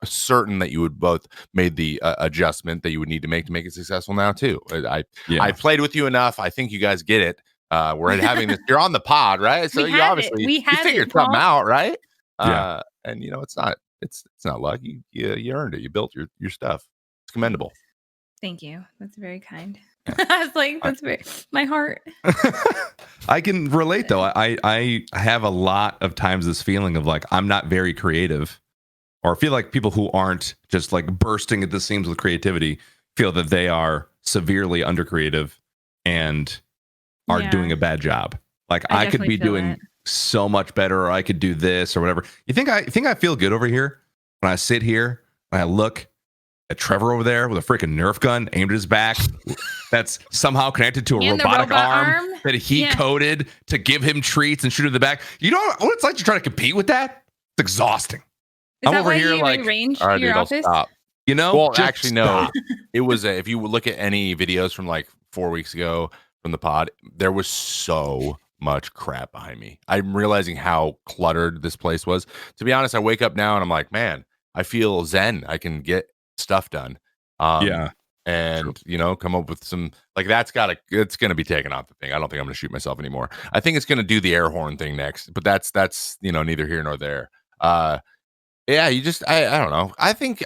[SPEAKER 3] certain that you would both made the adjustment that you would need to make it successful now too. I played with you enough. I think you guys get it. We're having this. You're on the pod, right? So you obviously you figured something out, right? And it's not luck. You earned it. You built your stuff. It's commendable.
[SPEAKER 6] Thank you. That's very kind. I was like, that's very my heart.
[SPEAKER 2] I can relate though. I have a lot of times this feeling of like I'm not very creative. Or feel like people who aren't just like bursting at the seams with creativity feel that they are severely undercreative and are doing a bad job. Like I could be doing so much better, or I could do this or whatever. You think I feel good over here when I sit here and I look at Trevor over there with a freaking Nerf gun aimed at his back that's somehow connected to a robotic arm that he coded to give him treats and shoot in the back. You know what it's like to try to compete with that? It's exhausting.
[SPEAKER 6] I'm over here like,
[SPEAKER 3] all right, dude, I'll stop.
[SPEAKER 2] You know,
[SPEAKER 3] well, actually, no. It was if you look at any videos from like 4 weeks ago from the pod, there was so much crap behind me. I'm realizing how cluttered this place was. To be honest, I wake up now and I'm like, man, I feel zen. I can get stuff done. And come up with some like it's gonna be taken off the thing. I don't think I'm gonna shoot myself anymore. I think it's gonna do the air horn thing next, but that's neither here nor there. Yeah, you just I don't know. I think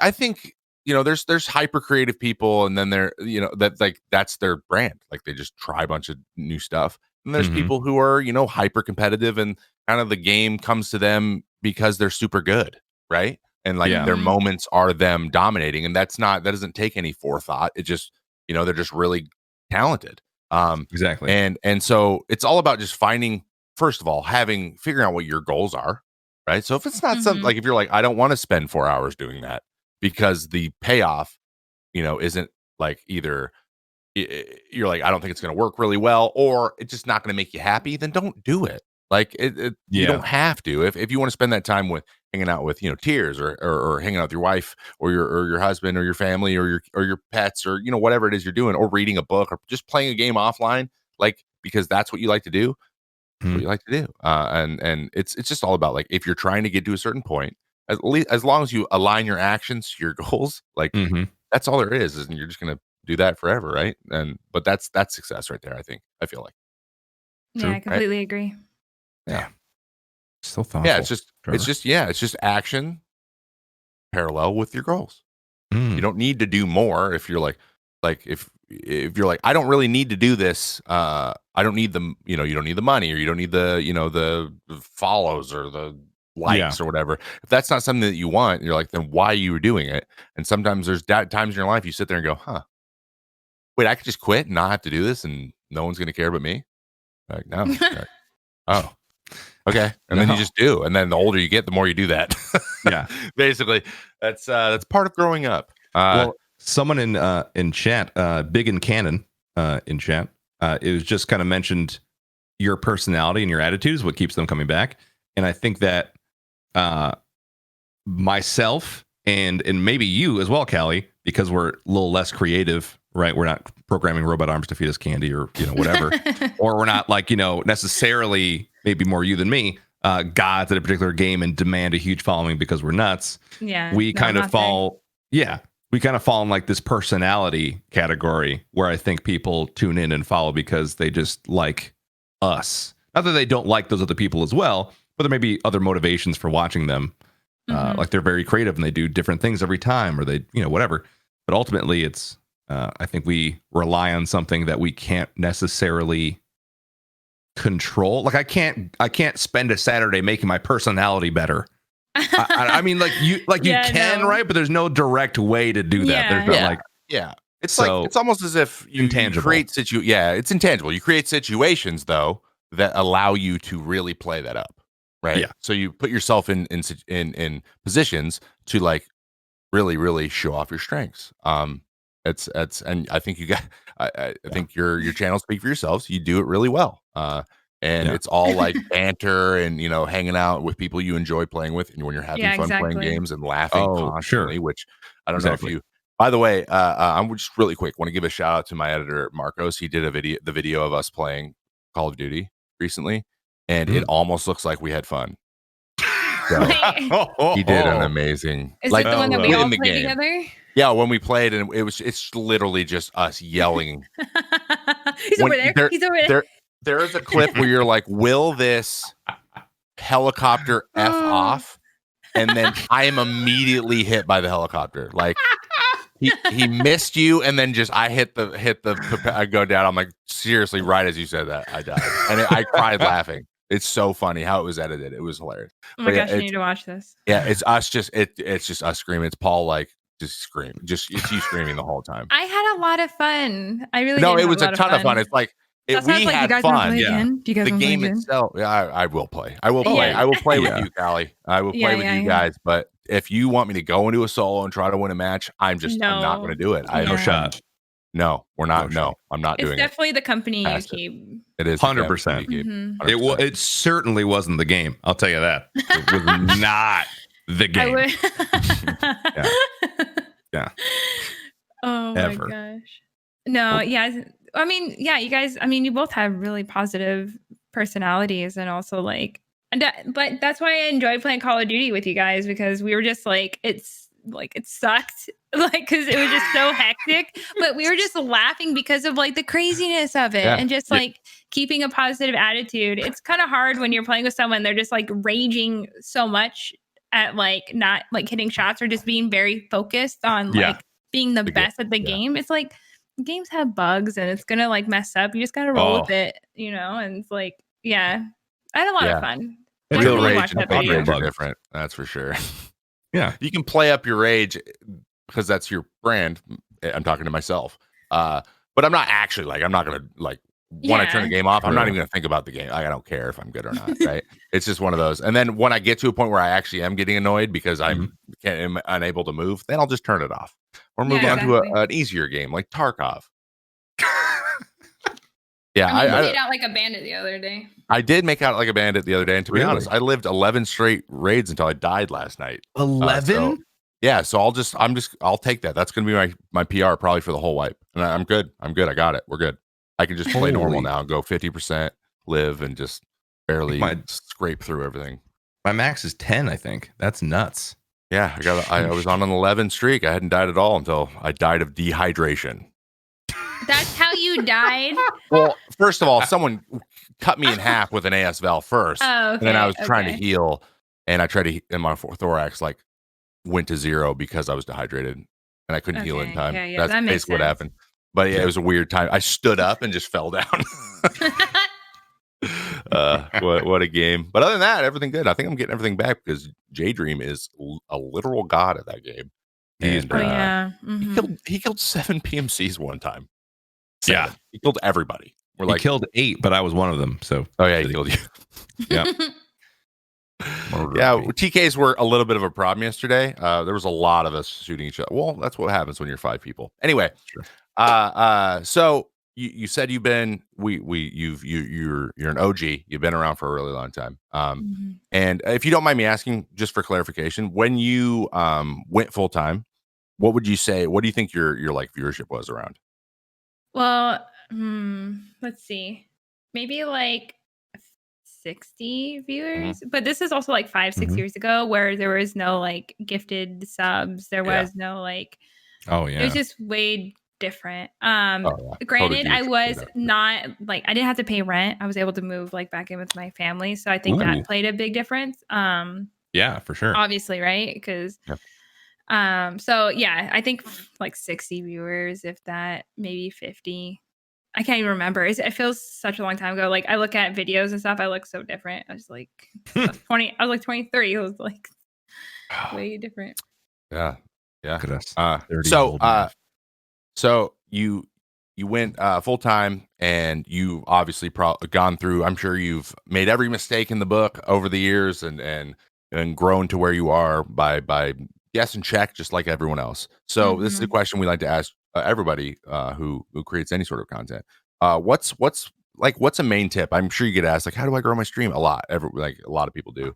[SPEAKER 3] there's hyper creative people, and then that like that's their brand. Like they just try a bunch of new stuff. And there's people who are hyper competitive, and kind of the game comes to them because they're super good, right? And like their moments are them dominating, and that doesn't take any forethought. It just they're just really talented.
[SPEAKER 2] Exactly.
[SPEAKER 3] And so it's all about just finding, first of all, figuring out what your goals are. Right. So if it's not something like if you're like, I don't want to spend 4 hours doing that because the payoff, isn't like either you're like, I don't think it's going to work really well, or it's just not going to make you happy, then don't do it. Like you don't have to. If you want to spend that time with hanging out with, tears or hanging out with your wife or your husband or your family or your pets or, whatever it is you're doing, or reading a book or just playing a game offline, like, because that's what you like to do. What you like to do, and it's just all about like if you're trying to get to a certain point, as long as you align your actions to your goals, like that's all there is, and you're just gonna do that forever, right? But that's success right there. I feel like.
[SPEAKER 6] Yeah, I completely agree.
[SPEAKER 3] Yeah,
[SPEAKER 2] so thoughtful.
[SPEAKER 3] Yeah, it's just action parallel with your goals. You don't need to do more if you're like if you're like, I don't really need to do this. I don't need the, you don't need the money, or you don't need the, the follows or the likes or whatever. If that's not something that you want, you're like, then why are you doing it? And sometimes there's times in your life you sit there and go, wait, I could just quit and not have to do this, and no one's going to care but me. Like, no. Like, oh, okay. And then you just do. And then the older you get, the more you do that.
[SPEAKER 2] Yeah.
[SPEAKER 3] Basically, that's part of growing up.
[SPEAKER 2] Well, someone in chat, Big and Cannon in chat, it was just kind of mentioned your personality and your attitude is what keeps them coming back. And I think that myself and maybe you as well, Callie, because we're a little less creative, right? We're not programming robot arms to feed us candy or whatever, or we're not like necessarily, maybe more you than me, gods at a particular game and demand a huge following because we're nuts.
[SPEAKER 6] Yeah,
[SPEAKER 2] we kind of fall. Yeah. We kind of fall in like this personality category where I think people tune in and follow because they just like us. Not that they don't like those other people as well, but there may be other motivations for watching them. Like they're very creative and they do different things every time, or they, whatever. But ultimately it's, I think we rely on something that we can't necessarily control. Like I can't spend a Saturday making my personality better. I mean, like you can,
[SPEAKER 6] no.
[SPEAKER 2] right? But there's no direct way to do that. There's not like
[SPEAKER 3] It's like it's almost as if you create it's intangible. You create situations though that allow you to really play that up, right?
[SPEAKER 2] Yeah.
[SPEAKER 3] So you put yourself in positions to like really show off your strengths. It's and I think you got I think your channels speak for yourselves. You do it really well. And it's all like banter and hanging out with people you enjoy playing with, and when you're having fun playing games and laughing constantly, which I don't know if you. By the way, I'm just really quick. Want to give a shout out to my editor Marcos. He did the video of us playing Call of Duty recently, and it almost looks like we had fun. So he did an amazing.
[SPEAKER 6] Is it the one that we all played together?
[SPEAKER 3] Yeah, when we played, and it's literally just us yelling.
[SPEAKER 6] He's over there. He's over there.
[SPEAKER 3] There is a clip where you're like, "Will this helicopter f off?" And then I am immediately hit by the helicopter. Like he missed you, and then just I hit the I go down. I'm like, seriously, right as you said that, I died, and I cried laughing. It's so funny how it was edited. It was hilarious.
[SPEAKER 6] Oh my gosh, I need to watch this.
[SPEAKER 3] Yeah, it's us it's just us screaming. It's Paul like just screaming. It's you screaming the whole time.
[SPEAKER 6] I had a lot of fun. I really
[SPEAKER 3] it was a ton of fun. It's like we had fun.
[SPEAKER 6] Yeah. Do you guys
[SPEAKER 3] the game itself? Yeah, I will play. I will play. I will play with you, Callie. I will play with you guys. But if you want me to go into a solo and try to win a match, I'm not going to do it.
[SPEAKER 2] No shot.
[SPEAKER 3] No, we're not. No, I'm not doing it.
[SPEAKER 6] It's definitely the company you keep.
[SPEAKER 3] It is
[SPEAKER 2] 100%. It certainly wasn't the game. I'll tell you that. It was not the game. Yeah.
[SPEAKER 6] Oh my gosh. No, yeah. I mean, yeah, you guys, I mean, you both have really positive personalities and also like, but that's why I enjoyed playing Call of Duty with you guys, because we were just like, it sucked, like, because it was just so hectic, but we were just laughing because of like the craziness of it and just like keeping a positive attitude. It's kind of hard when you're playing with someone, they're just like raging so much at like not like hitting shots or just being very focused on like being the best at the game. It's like, games have bugs and it's gonna like mess up. You just gotta roll with it, and it's like, I had a lot of fun.
[SPEAKER 3] Real rage and rage are different, that's for sure. Yeah, you can play up your rage because that's your brand. I'm talking to myself, but I'm not actually like, I'm not gonna like when I turn the game off, I'm not even gonna think about the game. I don't care if I'm good or not, right? It's just one of those. And then when I get to a point where I actually am getting annoyed because I'm unable to move, then I'll just turn it off or move on to an easier game like Tarkov.
[SPEAKER 6] I made out like a bandit the other day.
[SPEAKER 3] I did make out like a bandit the other day, and to be honest, I lived 11 straight raids until I died last night.
[SPEAKER 2] 11?
[SPEAKER 3] So I'll take that. That's gonna be my PR probably for the whole wipe, and I'm good. I got it. We're good. I can just play normal now and go 50%, live, and just barely scrape through everything.
[SPEAKER 2] My max is 10, I think. That's nuts.
[SPEAKER 3] Yeah, I was on an 11 streak. I hadn't died at all until I died of dehydration.
[SPEAKER 6] That's how you died?
[SPEAKER 3] Well, first of all, someone cut me in half with an AS valve first.
[SPEAKER 6] Oh, okay.
[SPEAKER 3] And then I was trying to heal, and I tried to and my thorax like went to 0 because I was dehydrated, and I couldn't heal in time. That's
[SPEAKER 6] that
[SPEAKER 3] basically what happened. But it was a weird time. I stood up and just fell down. What a game. But other than that, everything good. I think I'm getting everything back because J-Dream is a literal god at that game. He killed 7 PMCs one time. 7.
[SPEAKER 2] Yeah.
[SPEAKER 3] He killed everybody.
[SPEAKER 2] He killed 8, but I was one of them. So
[SPEAKER 3] he killed you.
[SPEAKER 2] Yeah.
[SPEAKER 3] TKs were a little bit of a problem yesterday. There was a lot of us shooting each other. Well, that's what happens when you're 5 people. Anyway, so you said you've been you're an OG. You've been around for a really long time. And if you don't mind me asking, just for clarification, when you went full time, what would you say? What do you think your like viewership was around?
[SPEAKER 6] Well, let's see, maybe like 60 viewers, but this is also like 5-6 years ago, where there was no like gifted subs. There was no like, it was just way different. Granted, I was not like, I didn't have to pay rent. I was able to move like back in with my family, so I think that played a big difference.
[SPEAKER 2] Yeah, for sure.
[SPEAKER 6] Obviously, right? Because so yeah, I think like 60 viewers, if that, maybe 50. I can't even remember. It feels such a long time ago. Like I look at videos and stuff, I look so different. I was like 20. I was like 23. It was like way different.
[SPEAKER 3] Yeah.
[SPEAKER 5] So
[SPEAKER 3] you went full time, and you obviously gone through. I'm sure you've made every mistake in the book over the years, and grown to where you are by guess and check, just like everyone else. So this is a question we like to ask everybody who creates any sort of content. What's a main tip? I'm sure you get asked like, how do I grow my stream? A lot. A lot of people do.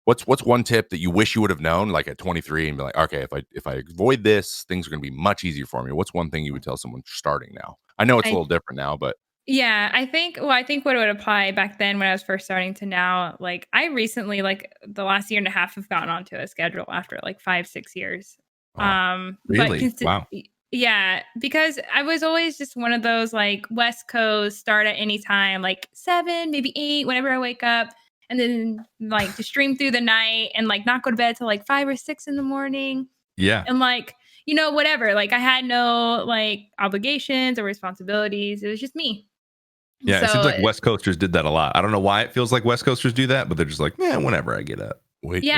[SPEAKER 3] What's one tip that you wish you would have known, like at 23, and be like, okay, if I avoid this, things are going to be much easier for me. What's one thing you would tell someone starting now? I know it's a little different now, but
[SPEAKER 6] yeah, I think what would apply back then when I was first starting to now, like I recently, like the last year and a half, have gotten onto a schedule after like 5-6 years.
[SPEAKER 2] Really? Wow.
[SPEAKER 6] Yeah, because I was always just one of those like West Coast, start at any time, like 7, maybe 8, whenever I wake up, and then like to stream through the night and like not go to bed till like 5 or 6 in the morning.
[SPEAKER 2] Yeah.
[SPEAKER 6] And like, whatever. Like I had no like obligations or responsibilities. It was just me.
[SPEAKER 2] Yeah, it seems like West Coasters did that a lot. I don't know why it feels like West Coasters do that, but they're just like, whenever I get up.
[SPEAKER 3] We do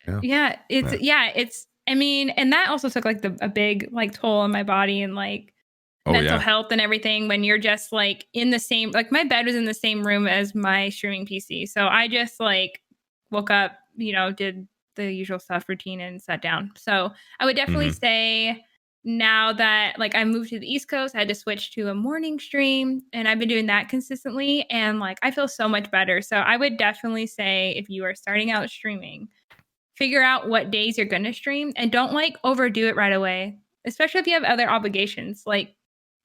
[SPEAKER 3] that.
[SPEAKER 6] It's I mean, and that also took like a big like toll on my body and like mental health and everything, when you're just like in the same, like my bed was in the same room as my streaming PC. So I just like woke up, did the usual stuff, routine, and sat down. So I would definitely say, now that like I moved to the East Coast, I had to switch to a morning stream, and I've been doing that consistently, and like I feel so much better. So I would definitely say, if you are starting out streaming, figure out what days you're going to stream, and don't like overdo it right away, especially if you have other obligations. Like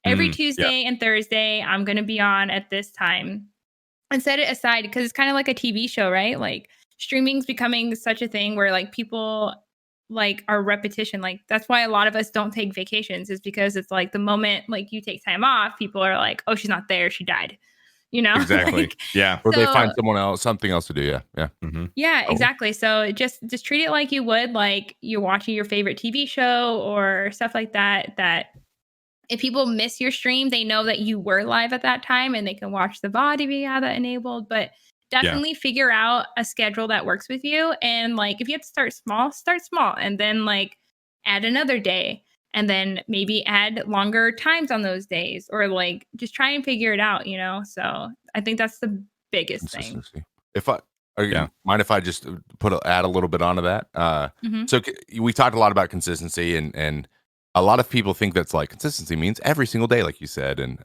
[SPEAKER 6] every Tuesday and Thursday, I'm going to be on at this time, and set it aside, because it's kind of like a TV show, right? Like streaming's becoming such a thing where like people like are repetition. Like that's why a lot of us don't take vacations, is because it's like the moment like you take time off, people are like, oh, she's not there, she died,
[SPEAKER 2] Exactly.
[SPEAKER 6] Like,
[SPEAKER 2] yeah.
[SPEAKER 3] Or they find something else to do.
[SPEAKER 6] Yeah, exactly. So just treat it like you would like you're watching your favorite TV show or stuff like that, that if people miss your stream, they know that you were live at that time, and they can watch the VOD if you have that enabled. But definitely figure out a schedule that works with you. And like, if you have to start small, and then like add another day, and then maybe add longer times on those days, or like just try and figure it out, So I think that's the biggest thing.
[SPEAKER 3] Mind if I just add a little bit onto that? So we talked a lot about consistency, and a lot of people think that's like consistency means every single day, like you said. And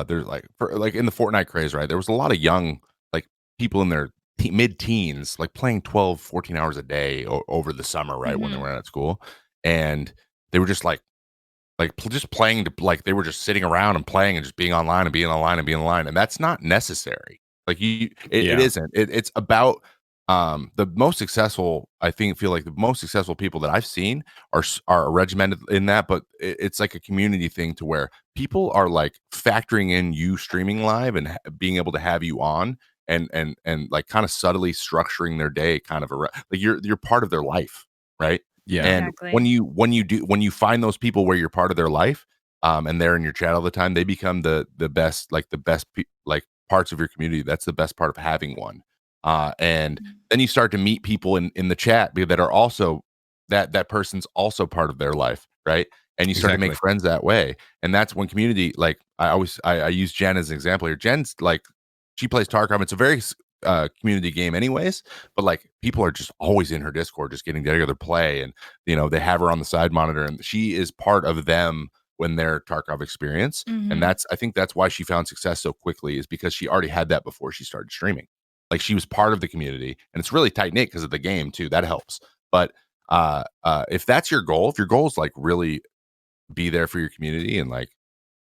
[SPEAKER 3] there's like in the Fortnite craze, right? There was a lot of young like people in their mid-teens, like playing 12, 14 hours a day over the summer, right? When they were at school, and they were just just playing to like, they were just sitting around and playing and just being online and being online and being online. And that's not necessary. Like it isn't. It's about the most successful. Feel like the most successful people that I've seen are regimented in that, but it's like a community thing, to where people are like factoring in you streaming live and being able to have you on, and like kind of subtly structuring their day, kind of like you're part of their life, right?
[SPEAKER 2] Yeah.
[SPEAKER 3] And
[SPEAKER 6] Exactly.
[SPEAKER 3] when you find those people where you're part of their life, and they're in your chat all the time, they become the best, like the best like parts of your community. That's the best part of having one. And then you start to meet people in the chat that are also that person's also part of their life, right? And you start to make friends that way. And that's when community, like I use Jen as an example here. Jen's like, she plays Tarkov. It's a very community game anyways, but like people are just always in her Discord, just getting together to play. And they have her on the side monitor, and she is part of them when their Tarkov experience. And I think that's why she found success so quickly, is because she already had that before she started streaming. Like she was part of the community, and it's really tight knit because of the game too. That helps. But if that's your goal, if your goal is like really be there for your community, and like,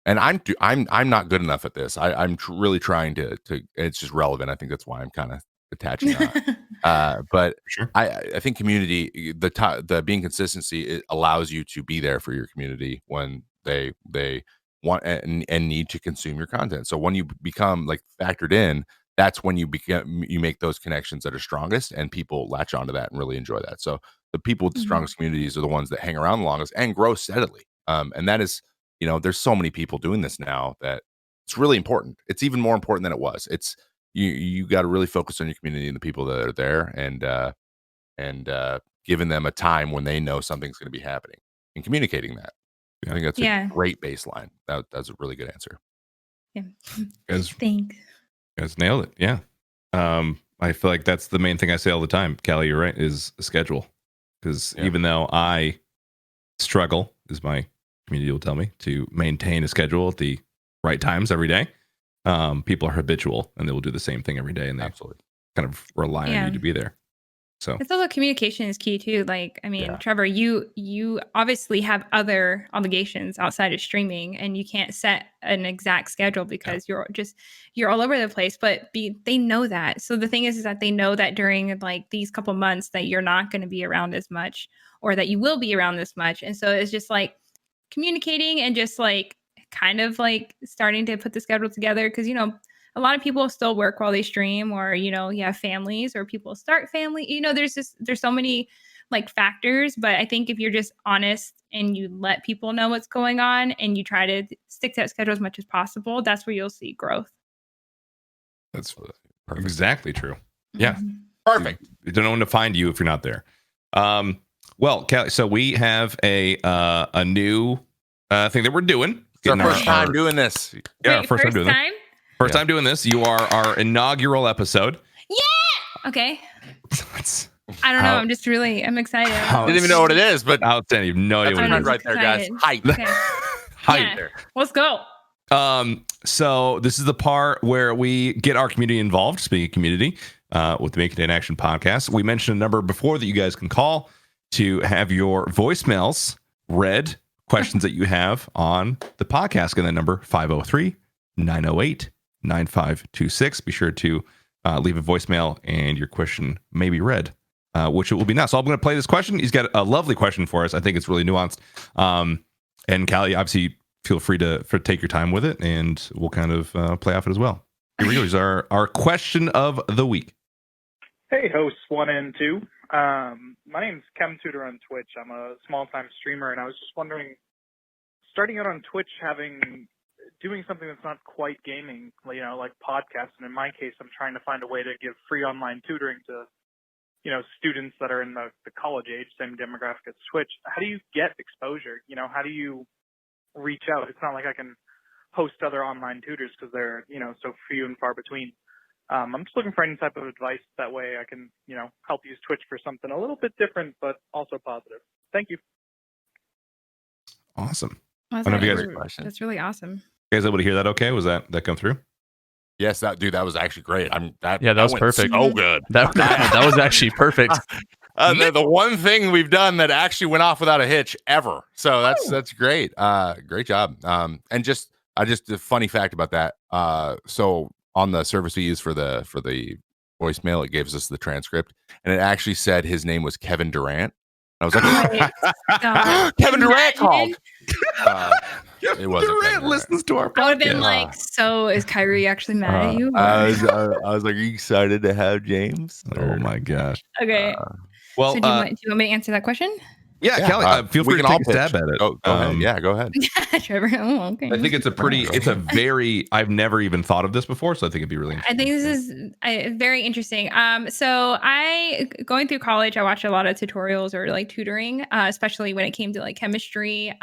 [SPEAKER 3] and I'm not good enough at this. I'm really trying to. It's just relevant. I think that's why I'm kind of attaching on. But
[SPEAKER 2] Sure.
[SPEAKER 3] I think community, the being consistency, it allows you to be there for your community when they want and need to consume your content. So when you become like factored in, that's when you make those connections that are strongest, and people latch onto that and really enjoy that. So the people with the strongest communities are the ones that hang around the longest and grow steadily. And that is, there's so many people doing this now that it's really important. It's even more important than it was. It's you got to really focus on your community and the people that are there, and giving them a time when they know something's going to be happening and communicating that. I think that's a great baseline. That's a really good answer.
[SPEAKER 6] Yeah.
[SPEAKER 2] Thanks.
[SPEAKER 6] You
[SPEAKER 2] guys nailed it. Yeah. I feel like that's the main thing I say all the time. Callie, you're right, is a schedule. Because even though I struggle, as my community will tell me, to maintain a schedule at the right times every day, people are habitual and they will do the same thing every day, and they kind of rely on you to be there. So
[SPEAKER 6] it's also communication is key too. Like, I mean, Trevor, you obviously have other obligations outside of streaming, and you can't set an exact schedule because you're all over the place. But they know that. So the thing is that they know that during like these couple months that you're not going to be around as much, or that you will be around this much. And so it's just like communicating and just like kind of like starting to put the schedule together, because a lot of people still work while they stream, or, you have families, or people start family. There's so many like factors, but I think if you're just honest and you let people know what's going on and you try to stick to that schedule as much as possible, that's where you'll see growth.
[SPEAKER 2] That's exactly true. Yeah. Perfect. You don't know when to find you if you're not there. Well, Callie, so we have a new thing that we're doing.
[SPEAKER 3] It's our first time doing this.
[SPEAKER 2] Yeah, our first time doing this. First time doing this. You are our inaugural episode.
[SPEAKER 6] Yeah. Okay. I don't know. I'm excited.
[SPEAKER 3] I didn't even know what it is, but
[SPEAKER 2] outstanding. You have no idea what it is.
[SPEAKER 3] Right there, guys. Hype.
[SPEAKER 6] Okay.
[SPEAKER 2] Hype.
[SPEAKER 6] Yeah. Let's go.
[SPEAKER 2] So this is the part where we get our community involved. Speaking of community, with the Make It in Action podcast, we mentioned a number before that you guys can call to have your voicemails read, questions that you have on the podcast. And that number 503-908-9526. Be sure to leave a voicemail and your question may be read, which it will be now. So I'm going to play this question. He's got a lovely question for us. I think it's really nuanced. And Callie, obviously, feel free to take your time with it, and we'll kind of play off it as well. Here we go. Here's our question of the week.
[SPEAKER 4] Hey, hosts 1 and 2. My name's Chem Tutor on Twitch. I'm a small-time streamer, and I was just wondering, starting out on Twitch, doing something that's not quite gaming, like podcasts. And in my case, I'm trying to find a way to give free online tutoring to, students that are in the college age, same demographic as Twitch. How do you get exposure? How do you reach out? It's not like I can host other online tutors because they're, so few and far between. I'm just looking for any type of advice. That way I can, help use Twitch for something a little bit different, but also positive. Thank you.
[SPEAKER 2] Awesome.
[SPEAKER 6] That's really awesome.
[SPEAKER 2] You guys able to hear that okay? Was that come through?
[SPEAKER 3] Yes, that was actually great.
[SPEAKER 5] That was perfect.
[SPEAKER 3] So good.
[SPEAKER 5] That was actually perfect.
[SPEAKER 3] The one thing we've done that actually went off without a hitch ever. So that's great. Great job. And just a funny fact about that. So on the service we use for the voicemail, it gives us the transcript, and it actually said his name was Kevin Durant. I was like, Kevin Durant called. It wasn't.
[SPEAKER 2] Durant listens to our podcast.
[SPEAKER 6] I would have been like, so is Kyrie actually mad at you?
[SPEAKER 3] I was like, are you excited to have James?
[SPEAKER 2] Oh my gosh.
[SPEAKER 6] Okay.
[SPEAKER 2] Well,
[SPEAKER 6] so do you want me to answer that question?
[SPEAKER 2] Yeah, Callie, feel free to take a stab at it.
[SPEAKER 3] Go ahead. Yeah, go ahead.
[SPEAKER 6] Trevor. Oh, okay.
[SPEAKER 2] I think I've never even thought of this before, so I think it'd be really interesting.
[SPEAKER 6] I think this is very interesting. So going through college, I watched a lot of tutorials or like tutoring, especially when it came to like chemistry.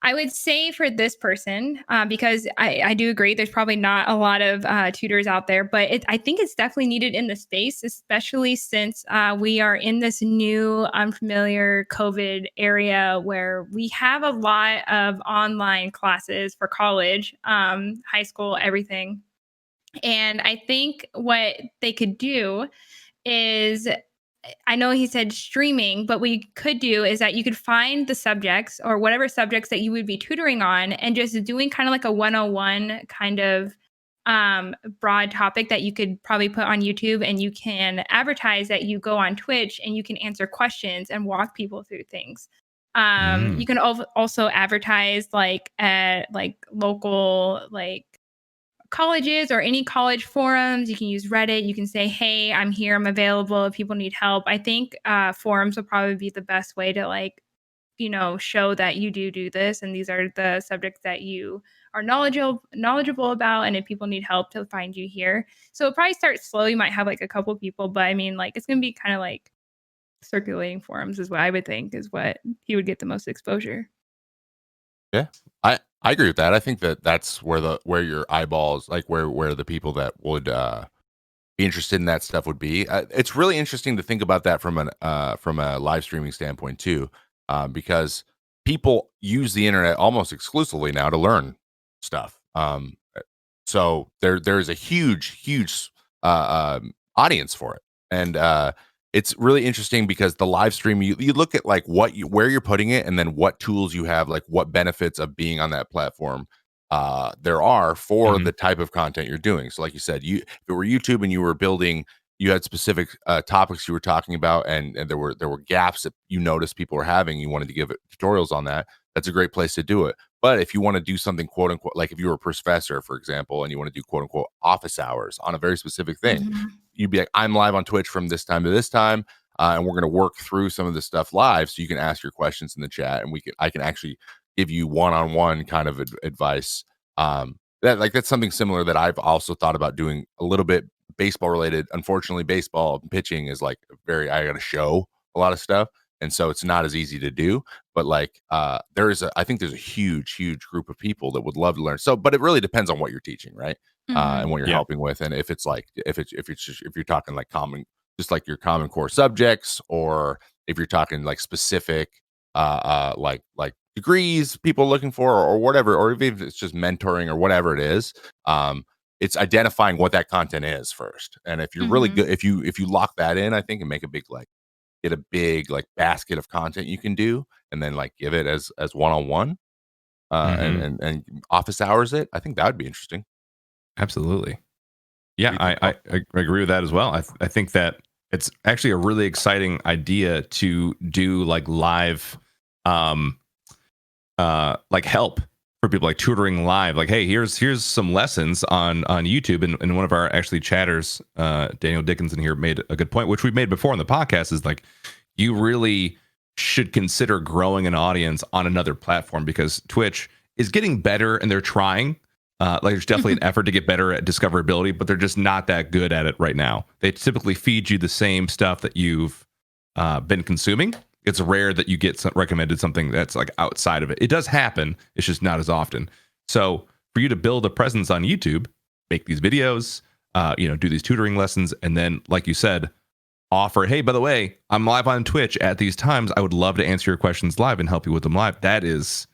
[SPEAKER 6] I would say for this person, because I do agree, there's probably not a lot of tutors out there, but I think it's definitely needed in the space, especially since we are in this new unfamiliar COVID area where we have a lot of online classes for college, high school, everything. And I think what they could do is, I know he said streaming, but what you could do is that you could find the subjects or whatever subjects that you would be tutoring on and just doing kind of like a 101 kind of broad topic that you could probably put on YouTube, and you can advertise that you go on Twitch and you can answer questions and walk people through things. You can also advertise like at like local like colleges or any college forums. You can use Reddit. You can say, hey, I'm here, I'm available if people need help. I think forums will probably be the best way to like show that you do this, and these are the subjects that you are knowledgeable about, and if people need help, to find you here. So it probably starts slow. You might have like a couple people, but I mean, like, it's gonna be kind of like circulating forums is what I would think is what he would get the most exposure.
[SPEAKER 3] Yeah, I agree with that. I think that's where your eyeballs, like where the people that would be interested in that stuff would be. It's really interesting to think about that from a live streaming standpoint too, because people use the internet almost exclusively now to learn stuff. So there's a huge audience for it, and it's really interesting because the live stream, you look at like where you're putting it, and then what tools you have, like what benefits of being on that platform there are for the type of content you're doing. So like you said, if it were YouTube and you were building, you had specific topics you were talking about, and there were gaps that you noticed people were having, you wanted to give tutorials on that. That's a great place to do it. But if you want to do something quote unquote, like if you were a professor, for example, and you want to do quote unquote office hours on a very specific thing, you'd be like, I'm live on Twitch from this time to this time, and we're going to work through some of this stuff live, so you can ask your questions in the chat, and I can actually give you one-on-one kind of advice. That's something similar that I've also thought about doing a little bit baseball related. Unfortunately, baseball pitching is like I got to show a lot of stuff, and so it's not as easy to do. But like, I think there's a huge group of people that would love to learn. So, but it really depends on what you're teaching, right? And what you're helping with, and if it's like if you're talking like just like your common core subjects, or if you're talking like specific like degrees people are looking for, or whatever, or even if it's just mentoring or whatever it is, it's identifying what that content is first. And if you're really good, if you lock that in, I think, and make a big get a big like basket of content you can do, and then like give it as one-on-one and office hours it, I think that would be interesting.
[SPEAKER 2] Absolutely. Yeah, I agree with that as well. I think that it's actually a really exciting idea to do like live like help for people, like tutoring live, like, hey, here's some lessons on YouTube. And one of our actually chatters, Daniel Dickinson here, made a good point, which we've made before on the podcast, is like, you really should consider growing an audience on another platform, because Twitch is getting better and they're trying. Like, there's definitely an effort to get better at discoverability, but they're just not that good at it right now. They typically feed you the same stuff that you've been consuming. It's rare that you get recommended something that's like outside of it. It does happen. It's just not as often. So for you to build a presence on YouTube, make these videos, do these tutoring lessons, and then, like you said, offer, hey, by the way, I'm live on Twitch at these times. I would love to answer your questions live and help you with them live. That is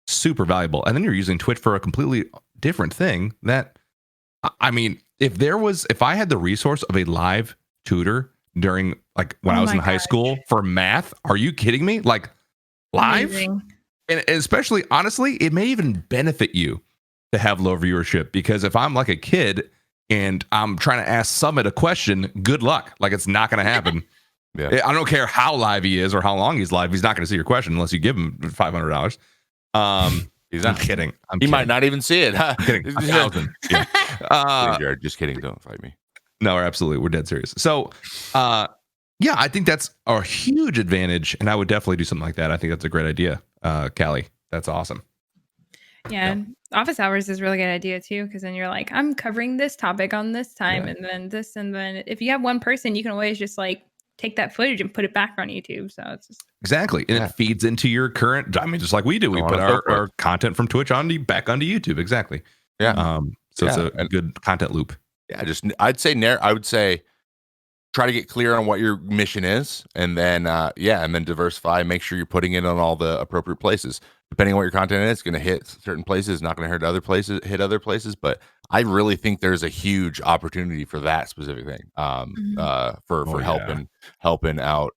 [SPEAKER 2] super valuable. And then you're using Twitch for a completely different thing. That, I mean, if I had the resource of a live tutor during, like, when I was in high school for math, are you kidding me? Like, live? Amazing. And especially, honestly, it may even benefit you to have low viewership, because if I'm like a kid and I'm trying to ask Summit a question, good luck. Like, it's not going to happen. Yeah. I don't care how live he is or how long he's live. He's not going to see your question unless you give him $500. He's not kidding.
[SPEAKER 3] He might not even see it.
[SPEAKER 2] I'm kidding. 1,000. Yeah.
[SPEAKER 3] Jared, just kidding. Don't fight me.
[SPEAKER 2] No, we're dead serious. So, yeah, I think that's a huge advantage, and I would definitely do something like that. I think that's a great idea, Callie. That's awesome.
[SPEAKER 6] Yeah, office hours is a really good idea too, because then you're like, I'm covering this topic on this time, and then this, and then if you have one person, you can always just like take that footage and put it back on YouTube. So it's just
[SPEAKER 2] exactly, and it feeds into your current. I mean, just like we do, we put our content from Twitch back onto YouTube. Exactly.
[SPEAKER 3] Yeah.
[SPEAKER 2] So it's a good content loop.
[SPEAKER 3] Yeah, I would say try to get clear on what your mission is, and then and then diversify. Make sure you're putting it on all the appropriate places. Depending on what your content is, it's going to hit certain places, not going to hit other places. But I really think there's a huge opportunity for that specific thing, for helping out,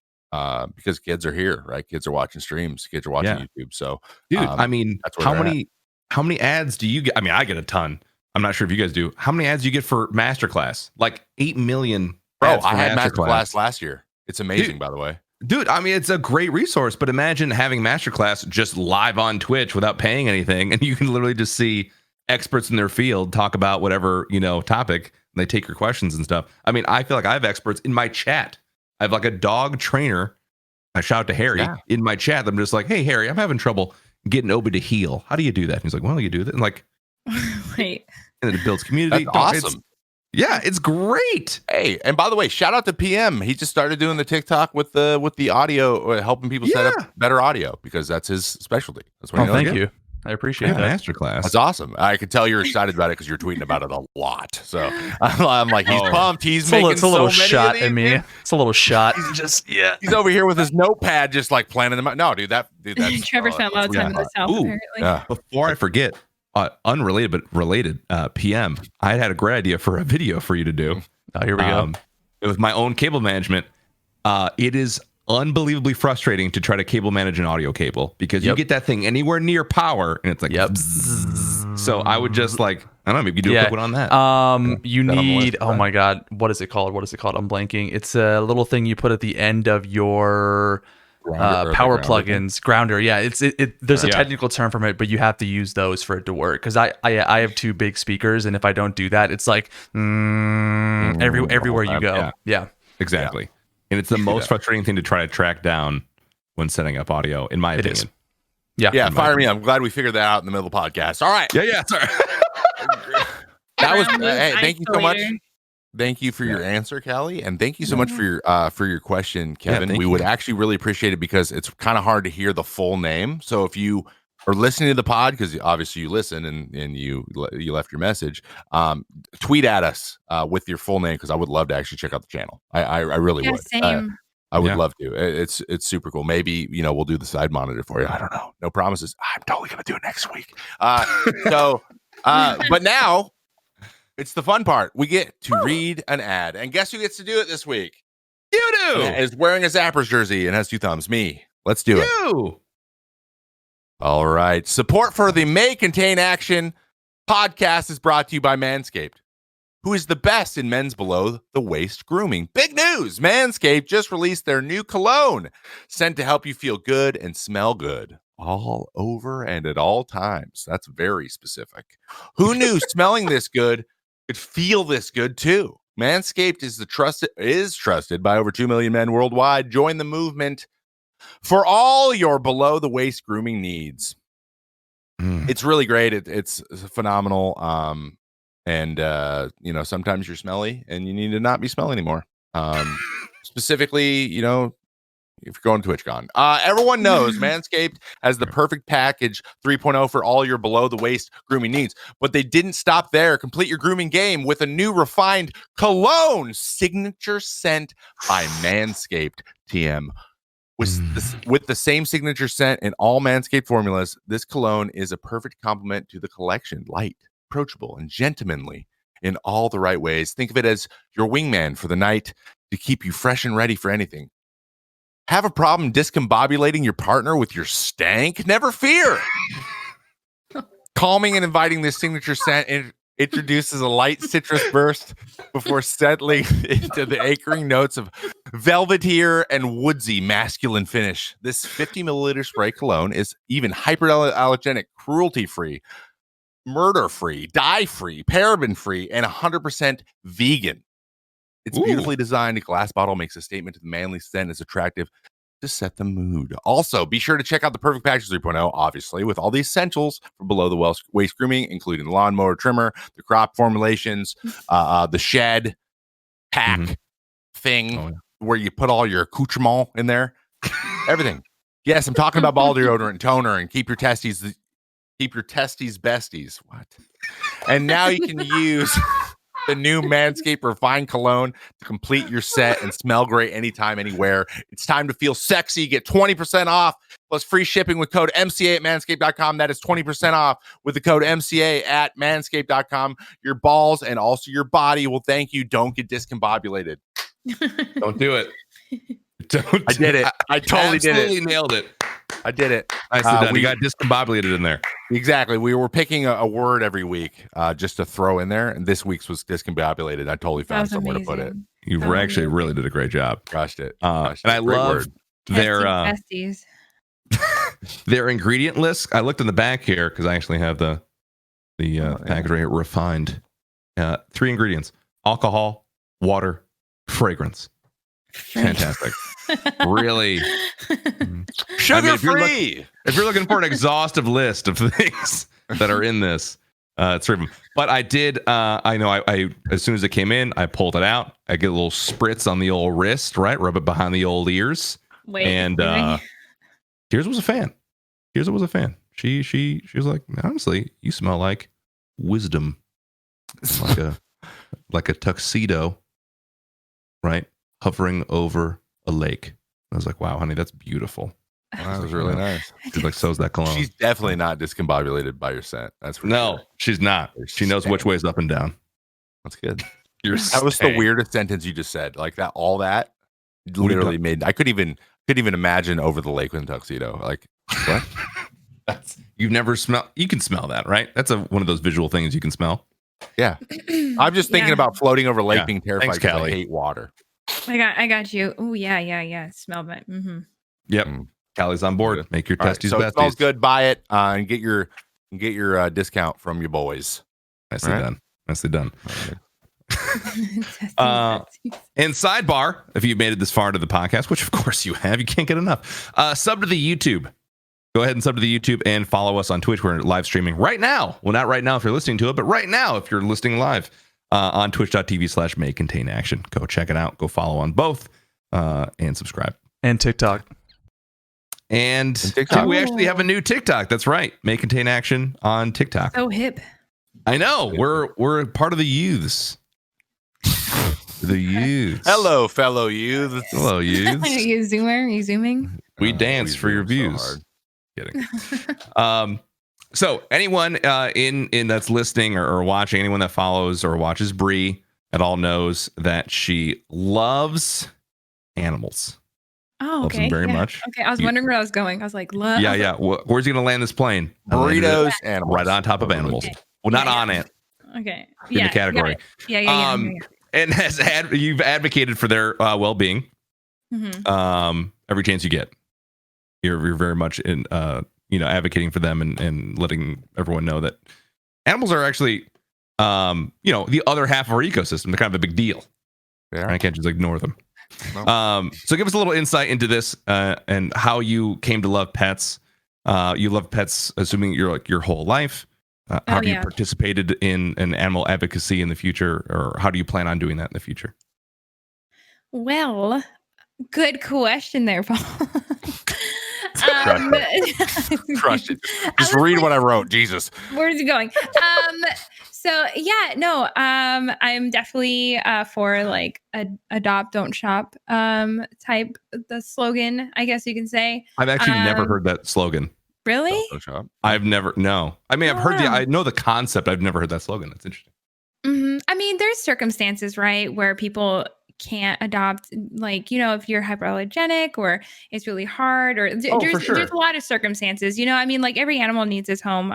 [SPEAKER 3] because kids are here, right? Kids are watching streams, kids are watching YouTube. So,
[SPEAKER 2] dude, I mean, how many ads do you get? I mean, I get a ton. I'm not sure if you guys do. How many ads do you get for Masterclass? Like 8 million.
[SPEAKER 3] Bro, I had Masterclass last year. It's amazing, by the way.
[SPEAKER 2] Dude, I mean, it's a great resource, but imagine having Masterclass just live on Twitch without paying anything, and you can literally just see experts in their field talk about whatever, topic, and they take your questions and stuff. I mean, I feel like I have experts in my chat. I have like a dog trainer I shout to Harry in my chat. I'm just like, hey, Harry, I'm having trouble getting Obi to heal. How do you do that? And he's like, well, you do that. And like,
[SPEAKER 6] Wait.
[SPEAKER 2] And then it builds community.
[SPEAKER 3] That's awesome.
[SPEAKER 2] It's great.
[SPEAKER 3] Hey, and by the way, shout out to PM. He just started doing the TikTok with the audio, helping people set up better audio because that's his specialty. That's what he knows.
[SPEAKER 5] Thank you. I appreciate that.
[SPEAKER 2] Masterclass.
[SPEAKER 3] That's awesome. I can tell you're excited about it because you're tweeting about it a lot. So I'm like, he's pumped. He's making
[SPEAKER 5] it's a little
[SPEAKER 3] so many
[SPEAKER 5] shot
[SPEAKER 3] of
[SPEAKER 5] at
[SPEAKER 3] these,
[SPEAKER 5] me.
[SPEAKER 3] dude.
[SPEAKER 5] It's a little shot. He's
[SPEAKER 3] over here with his notepad, just like planning them out. No, dude, that's
[SPEAKER 6] Trevor spent a lot of time in the South. Apparently.
[SPEAKER 2] Before I forget, unrelated but related, PM. I had a great idea for a video for you to do.
[SPEAKER 5] Oh, here we go.
[SPEAKER 2] With my own cable management, it is unbelievably frustrating to try to cable manage an audio cable because you get that thing anywhere near power and it's like so I would just like, I don't know, maybe you do a quick one on that.
[SPEAKER 5] You need, oh my god, what is it called? I'm blanking. It's a little thing you put at the end of your power plugins, grounder. There's a technical term for it, but you have to use those for it to work because I have two big speakers, and if I don't do that, it's like everywhere you go.
[SPEAKER 2] Exactly. And it's the most frustrating thing to try to track down when setting up audio, in my opinion.
[SPEAKER 3] Fire me. I'm glad we figured that out in the middle of the podcast. All right.
[SPEAKER 2] Sorry.
[SPEAKER 3] That was hey, thank you so much. Thank you for your answer, Callie, and thank you so much for your question, Kevin. We would actually really appreciate it because it's kind of hard to hear the full name. So if you are listening to the pod, because obviously you listen and you left your message, tweet at us with your full name because I would love to actually check out the channel. I really would.
[SPEAKER 6] Same.
[SPEAKER 3] I would love to. It's super cool. Maybe we'll do the side monitor for you. I don't know. No promises. I'm totally gonna do it next week. But now it's the fun part. We get to read an ad, and guess who gets to do it this week?
[SPEAKER 2] You do.
[SPEAKER 3] Is wearing a Zappers jersey and has two thumbs. Me. Let's do it. All right. Support for the May Contain Action podcast is brought to you by Manscaped, who is the best in men's below the waist grooming. Big news! Manscaped just released their new cologne, sent to help you feel good and smell good all over and at all times. That's very specific. Who knew smelling this good could feel this good too? Manscaped is trusted by over 2 million men worldwide. Join the movement for all your below the waist grooming needs. It's really great. It's phenomenal. And sometimes you're smelly and you need to not be smelly anymore. Specifically, if you're going TwitchCon. Everyone knows Manscaped has the perfect package 3.0 for all your below the waist grooming needs, but they didn't stop there. Complete your grooming game with a new refined cologne signature scent by Manscaped. TM. With the same signature scent in all Manscaped formulas, this cologne is a perfect complement to the collection. Light, approachable, and gentlemanly in all the right ways. Think of it as your wingman for the night to keep you fresh and ready for anything. Have a problem discombobulating your partner with your stank? Never fear. Calming and inviting, this signature scent introduces a light citrus burst before settling into the anchoring notes of velvetier and woodsy masculine finish. This 50 milliliter spray cologne is even hyperallergenic, cruelty-free, murder-free, dye-free, paraben-free, and 100% vegan. It's beautifully designed. A glass bottle makes a statement to the manly scent. Is attractive to set the mood. Also, be sure to check out the Perfect Package 3.0, obviously, with all the essentials for below the waist grooming, including the lawnmower trimmer, the crop formulations, the shed pack thing where you put all your accoutrement in there. Everything. Yes, I'm talking about ball deodorant and toner and keep your testes besties. What? And now you can use the new Manscaped Refined Cologne to complete your set and smell great anytime, anywhere. It's time to feel sexy. Get 20% off plus free shipping with code MCA at manscaped.com. That is 20% off with the code MCA at manscaped.com. Your balls and also your body will thank you. Don't get discombobulated.
[SPEAKER 2] Don't do it.
[SPEAKER 3] I did it. I totally did it.
[SPEAKER 2] Absolutely nailed it.
[SPEAKER 3] I did it.
[SPEAKER 2] We got discombobulated in there.
[SPEAKER 3] Exactly. We were picking a word every week just to throw in there, and this week's was discombobulated. I totally found somewhere to put it.
[SPEAKER 2] You actually really did a great job.
[SPEAKER 3] Crushed it.
[SPEAKER 2] And I love their
[SPEAKER 6] besties.
[SPEAKER 2] Their ingredient list. I looked in the back here because I actually have the package right here. Refined. 3 ingredients: alcohol, water, fragrance. Fantastic. Really?
[SPEAKER 3] Sugar
[SPEAKER 2] free. If you're looking for an exhaustive list of things that are in this, it's 3 of them. But I did. I know. I as soon as it came in, I pulled it out. I get a little spritz on the old wrist, right? Rub it behind the old ears.
[SPEAKER 6] Wait,
[SPEAKER 2] and Tears was a fan. Tears was a fan. She was like, honestly, you smell like wisdom, like a tuxedo, right? Hovering over a lake. I was like, wow, honey, that's beautiful.
[SPEAKER 3] That was really nice.
[SPEAKER 2] She's like, so's that cologne.
[SPEAKER 3] She's definitely not discombobulated by your scent. That's for
[SPEAKER 2] no,
[SPEAKER 3] sure.
[SPEAKER 2] She's not. She knows which way is up and down.
[SPEAKER 3] That's good.
[SPEAKER 2] That
[SPEAKER 3] was the weirdest sentence you just said. Like that, all that literally made. I couldn't even imagine over the lake with a tuxedo. Like what?
[SPEAKER 2] You've never smelled. You can smell that, right? That's one of those visual things you can smell.
[SPEAKER 3] Yeah, I'm just thinking about floating over a lake, being terrified because
[SPEAKER 2] Callie.
[SPEAKER 3] I hate water.
[SPEAKER 6] I got you. Oh yeah. Smell that. Mm-hmm.
[SPEAKER 2] Yep. Callie's on board. Make your testes
[SPEAKER 3] so
[SPEAKER 2] besties.
[SPEAKER 3] It smells good. Buy it and get your discount from your boys.
[SPEAKER 2] Nicely done. Nicely done. And sidebar, if you've made it this far into the podcast, which of course you have, you can't get enough. Sub to the YouTube. Go ahead and sub to the YouTube and follow us on Twitch. We're live streaming right now. Well, not right now if you're listening to it, but right now if you're listening live on twitch.tv/maycontaiнаction. Go check it out. Go follow on both and subscribe.
[SPEAKER 5] And TikTok.
[SPEAKER 2] And TikTok. We actually have a new TikTok. That's right. May Contain Action on TikTok.
[SPEAKER 6] So hip.
[SPEAKER 2] I know. We're part of the youths. The youths.
[SPEAKER 3] Hello, fellow youths.
[SPEAKER 2] Hello, youths.
[SPEAKER 6] You zooming?
[SPEAKER 2] We dance for your views. So kidding. So anyone in that's listening or watching, anyone that follows or watches Bree at all knows that she loves animals.
[SPEAKER 6] Oh, okay.
[SPEAKER 2] Loves them very much.
[SPEAKER 6] Okay, I was wondering where I was going. I was like, love.
[SPEAKER 2] Yeah. Where's he gonna land this plane?
[SPEAKER 3] Burritos, animals.
[SPEAKER 2] Right on top of animals.
[SPEAKER 6] Okay.
[SPEAKER 2] Well, not on it.
[SPEAKER 6] Okay.
[SPEAKER 2] In the category.
[SPEAKER 6] Yeah.
[SPEAKER 2] And you've advocated for their well-being.
[SPEAKER 6] Mm-hmm.
[SPEAKER 2] Every chance you get, you're very much in advocating for them and letting everyone know that animals are actually the other half of our ecosystem. They're kind of a big deal.
[SPEAKER 3] Yeah.
[SPEAKER 2] I can't just ignore them.
[SPEAKER 3] No.
[SPEAKER 2] So give us a little insight into this and how you came to love pets. You love pets, assuming your whole life. How have you participated in an animal advocacy in the future, or how do you plan on doing that in the future?
[SPEAKER 6] Well, good question there, Paul.
[SPEAKER 3] Crushed it. Just read what I wrote. Jesus.
[SPEAKER 6] Where's it going? I'm definitely for like a adopt, don't shop type the slogan, I guess you can say.
[SPEAKER 2] I've actually never heard that slogan.
[SPEAKER 6] Really?
[SPEAKER 2] I've never. No. I mean, I've heard I know the concept. I've never heard that slogan. That's interesting.
[SPEAKER 6] Mm-hmm. I mean, there's circumstances, right, where people can't adopt, like, if you're hyperallergenic or it's really hard, or there's a lot of circumstances, I mean, like every animal needs its home.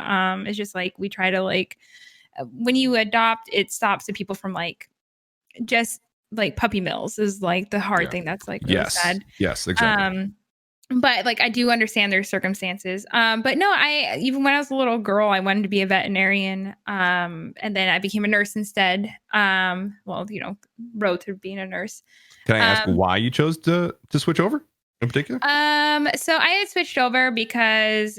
[SPEAKER 6] It's just like we try to when you adopt, it stops the people from just like puppy mills is like the hard thing that's like really sad.
[SPEAKER 2] Yes, exactly.
[SPEAKER 6] But I do understand their circumstances. But no, even when I was a little girl, I wanted to be a veterinarian. And then I became a nurse instead. Road to being a nurse.
[SPEAKER 2] Can I ask why you chose to switch over in particular?
[SPEAKER 6] So I had switched over because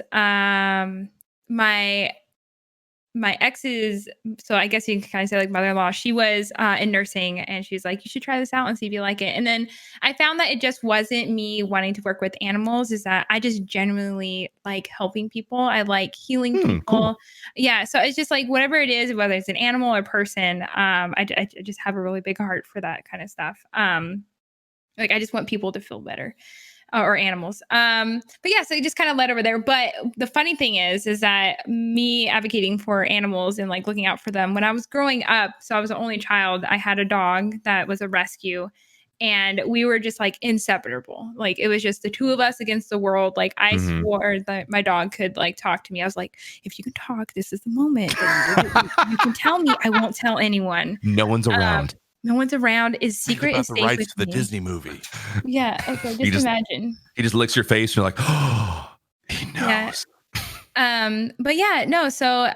[SPEAKER 6] my ex's, so I guess you can kind of say like mother-in-law, she was in nursing, and she's like, you should try this out and see if you like it. And then I found that it just wasn't me wanting to work with animals, is that I just genuinely like helping people. I like healing people. Cool. Yeah. So it's just like whatever it is, whether it's an animal or person, I just have a really big heart for that kind of stuff. I just want people to feel better. Or animals. So it just kind of led over there. But the funny thing is that me advocating for animals and like looking out for them, when I was growing up, so I was the only child, I had a dog that was a rescue, and we were just like inseparable. Like it was just the two of us against the world. Like I swore that my dog could like talk to me. I was like, if you can talk, this is the moment. You can tell me. I won't tell anyone.
[SPEAKER 2] No one's around.
[SPEAKER 6] No one's around. Is secret is safe
[SPEAKER 3] the rights
[SPEAKER 6] with
[SPEAKER 3] to the
[SPEAKER 6] me.
[SPEAKER 3] Disney movie.
[SPEAKER 6] Yeah. Okay. Just imagine.
[SPEAKER 2] He just licks your face. And you're like, oh, he knows.
[SPEAKER 6] Yeah. So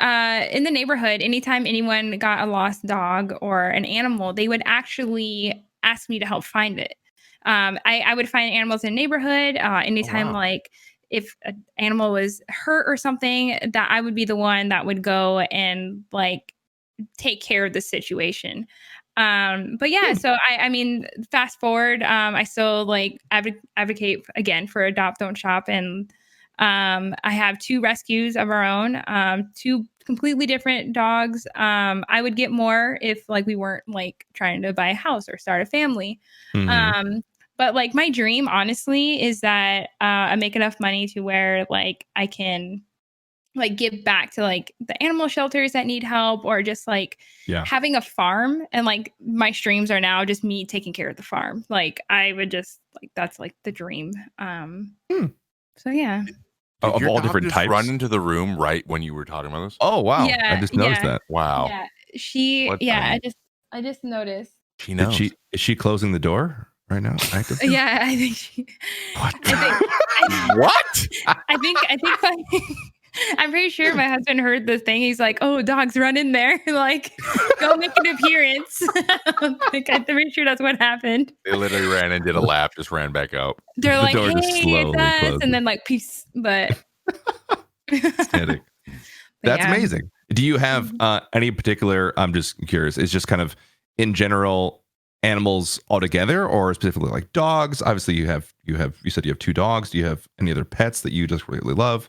[SPEAKER 6] in the neighborhood, anytime anyone got a lost dog or an animal, they would actually ask me to help find it. I would find animals in the neighborhood. Anytime like if an animal was hurt or something, that I would be the one that would go and like take care of the situation. But yeah, so I mean, fast forward, I still like advocate again for adopt, don't shop. And I have 2 rescues of our own, 2 completely different dogs. I would get more if like we weren't like trying to buy a house or start a family. But like my dream, honestly, is that I make enough money to where like I can like give back to like the animal shelters that need help, or just like having a farm. And like my streams are now just me taking care of the farm. Like I would just like, that's like the dream. So yeah.
[SPEAKER 3] Of all different types. Run into the room right when you were talking about this.
[SPEAKER 2] Oh wow!
[SPEAKER 6] Yeah,
[SPEAKER 2] I just noticed that.
[SPEAKER 3] Wow.
[SPEAKER 6] Yeah, I just noticed.
[SPEAKER 3] She knows.
[SPEAKER 2] Is she closing the door right now?
[SPEAKER 6] Yeah, I think she.
[SPEAKER 2] What?
[SPEAKER 3] What?
[SPEAKER 6] I think like, I'm pretty sure my husband heard the thing. He's like, "Oh, dogs, run in there! Like, go make an appearance." Like, I'm pretty sure that's what happened.
[SPEAKER 3] They literally ran and did a lap, just ran back out.
[SPEAKER 6] They're
[SPEAKER 2] The
[SPEAKER 6] like,
[SPEAKER 2] door just
[SPEAKER 6] "Hey,
[SPEAKER 2] slowly
[SPEAKER 6] it's us,"
[SPEAKER 2] closes.
[SPEAKER 6] and then like, "Peace." But
[SPEAKER 2] That's amazing. Do you have any particular? I'm just curious. It's just kind of in general animals altogether, or specifically like dogs? Obviously, you said you have 2 dogs. Do you have any other pets that you just really love?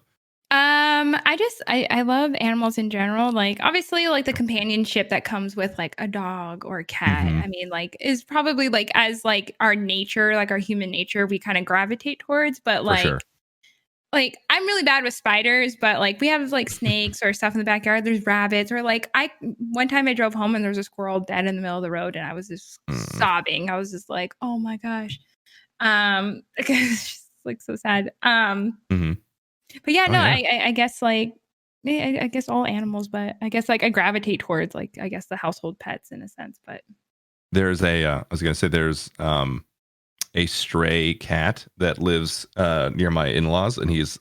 [SPEAKER 6] I love animals in general. Like obviously like the companionship that comes with like a dog or a cat, I mean, like is probably like as like our nature, like our human nature, we kind of gravitate towards. But like, like I'm really bad with spiders, but like we have like snakes or stuff in the backyard. There's rabbits, or like one time I drove home and there was a squirrel dead in the middle of the road, and I was just sobbing. I was just like, oh my gosh. Because it's just like so sad. But yeah, I guess like I guess all animals, but I guess like I gravitate towards like I guess the household pets in a sense. But
[SPEAKER 2] there's I was gonna say there's a stray cat that lives near my in-laws, and he's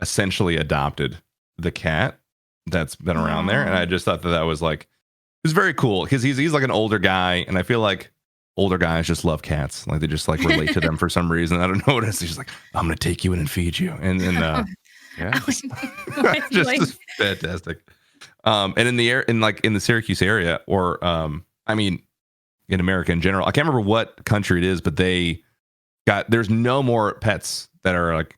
[SPEAKER 2] essentially adopted the cat that's been around there, and I just thought that was like, it was very cool because he's like an older guy, and I feel like older guys just love cats. Like they just like relate to them for some reason. I don't know what it is. He's just like, I'm gonna take you in and feed you, and just fantastic. And in the Syracuse area, or I mean, in America in general, I can't remember what country it is, but there's no more pets that are like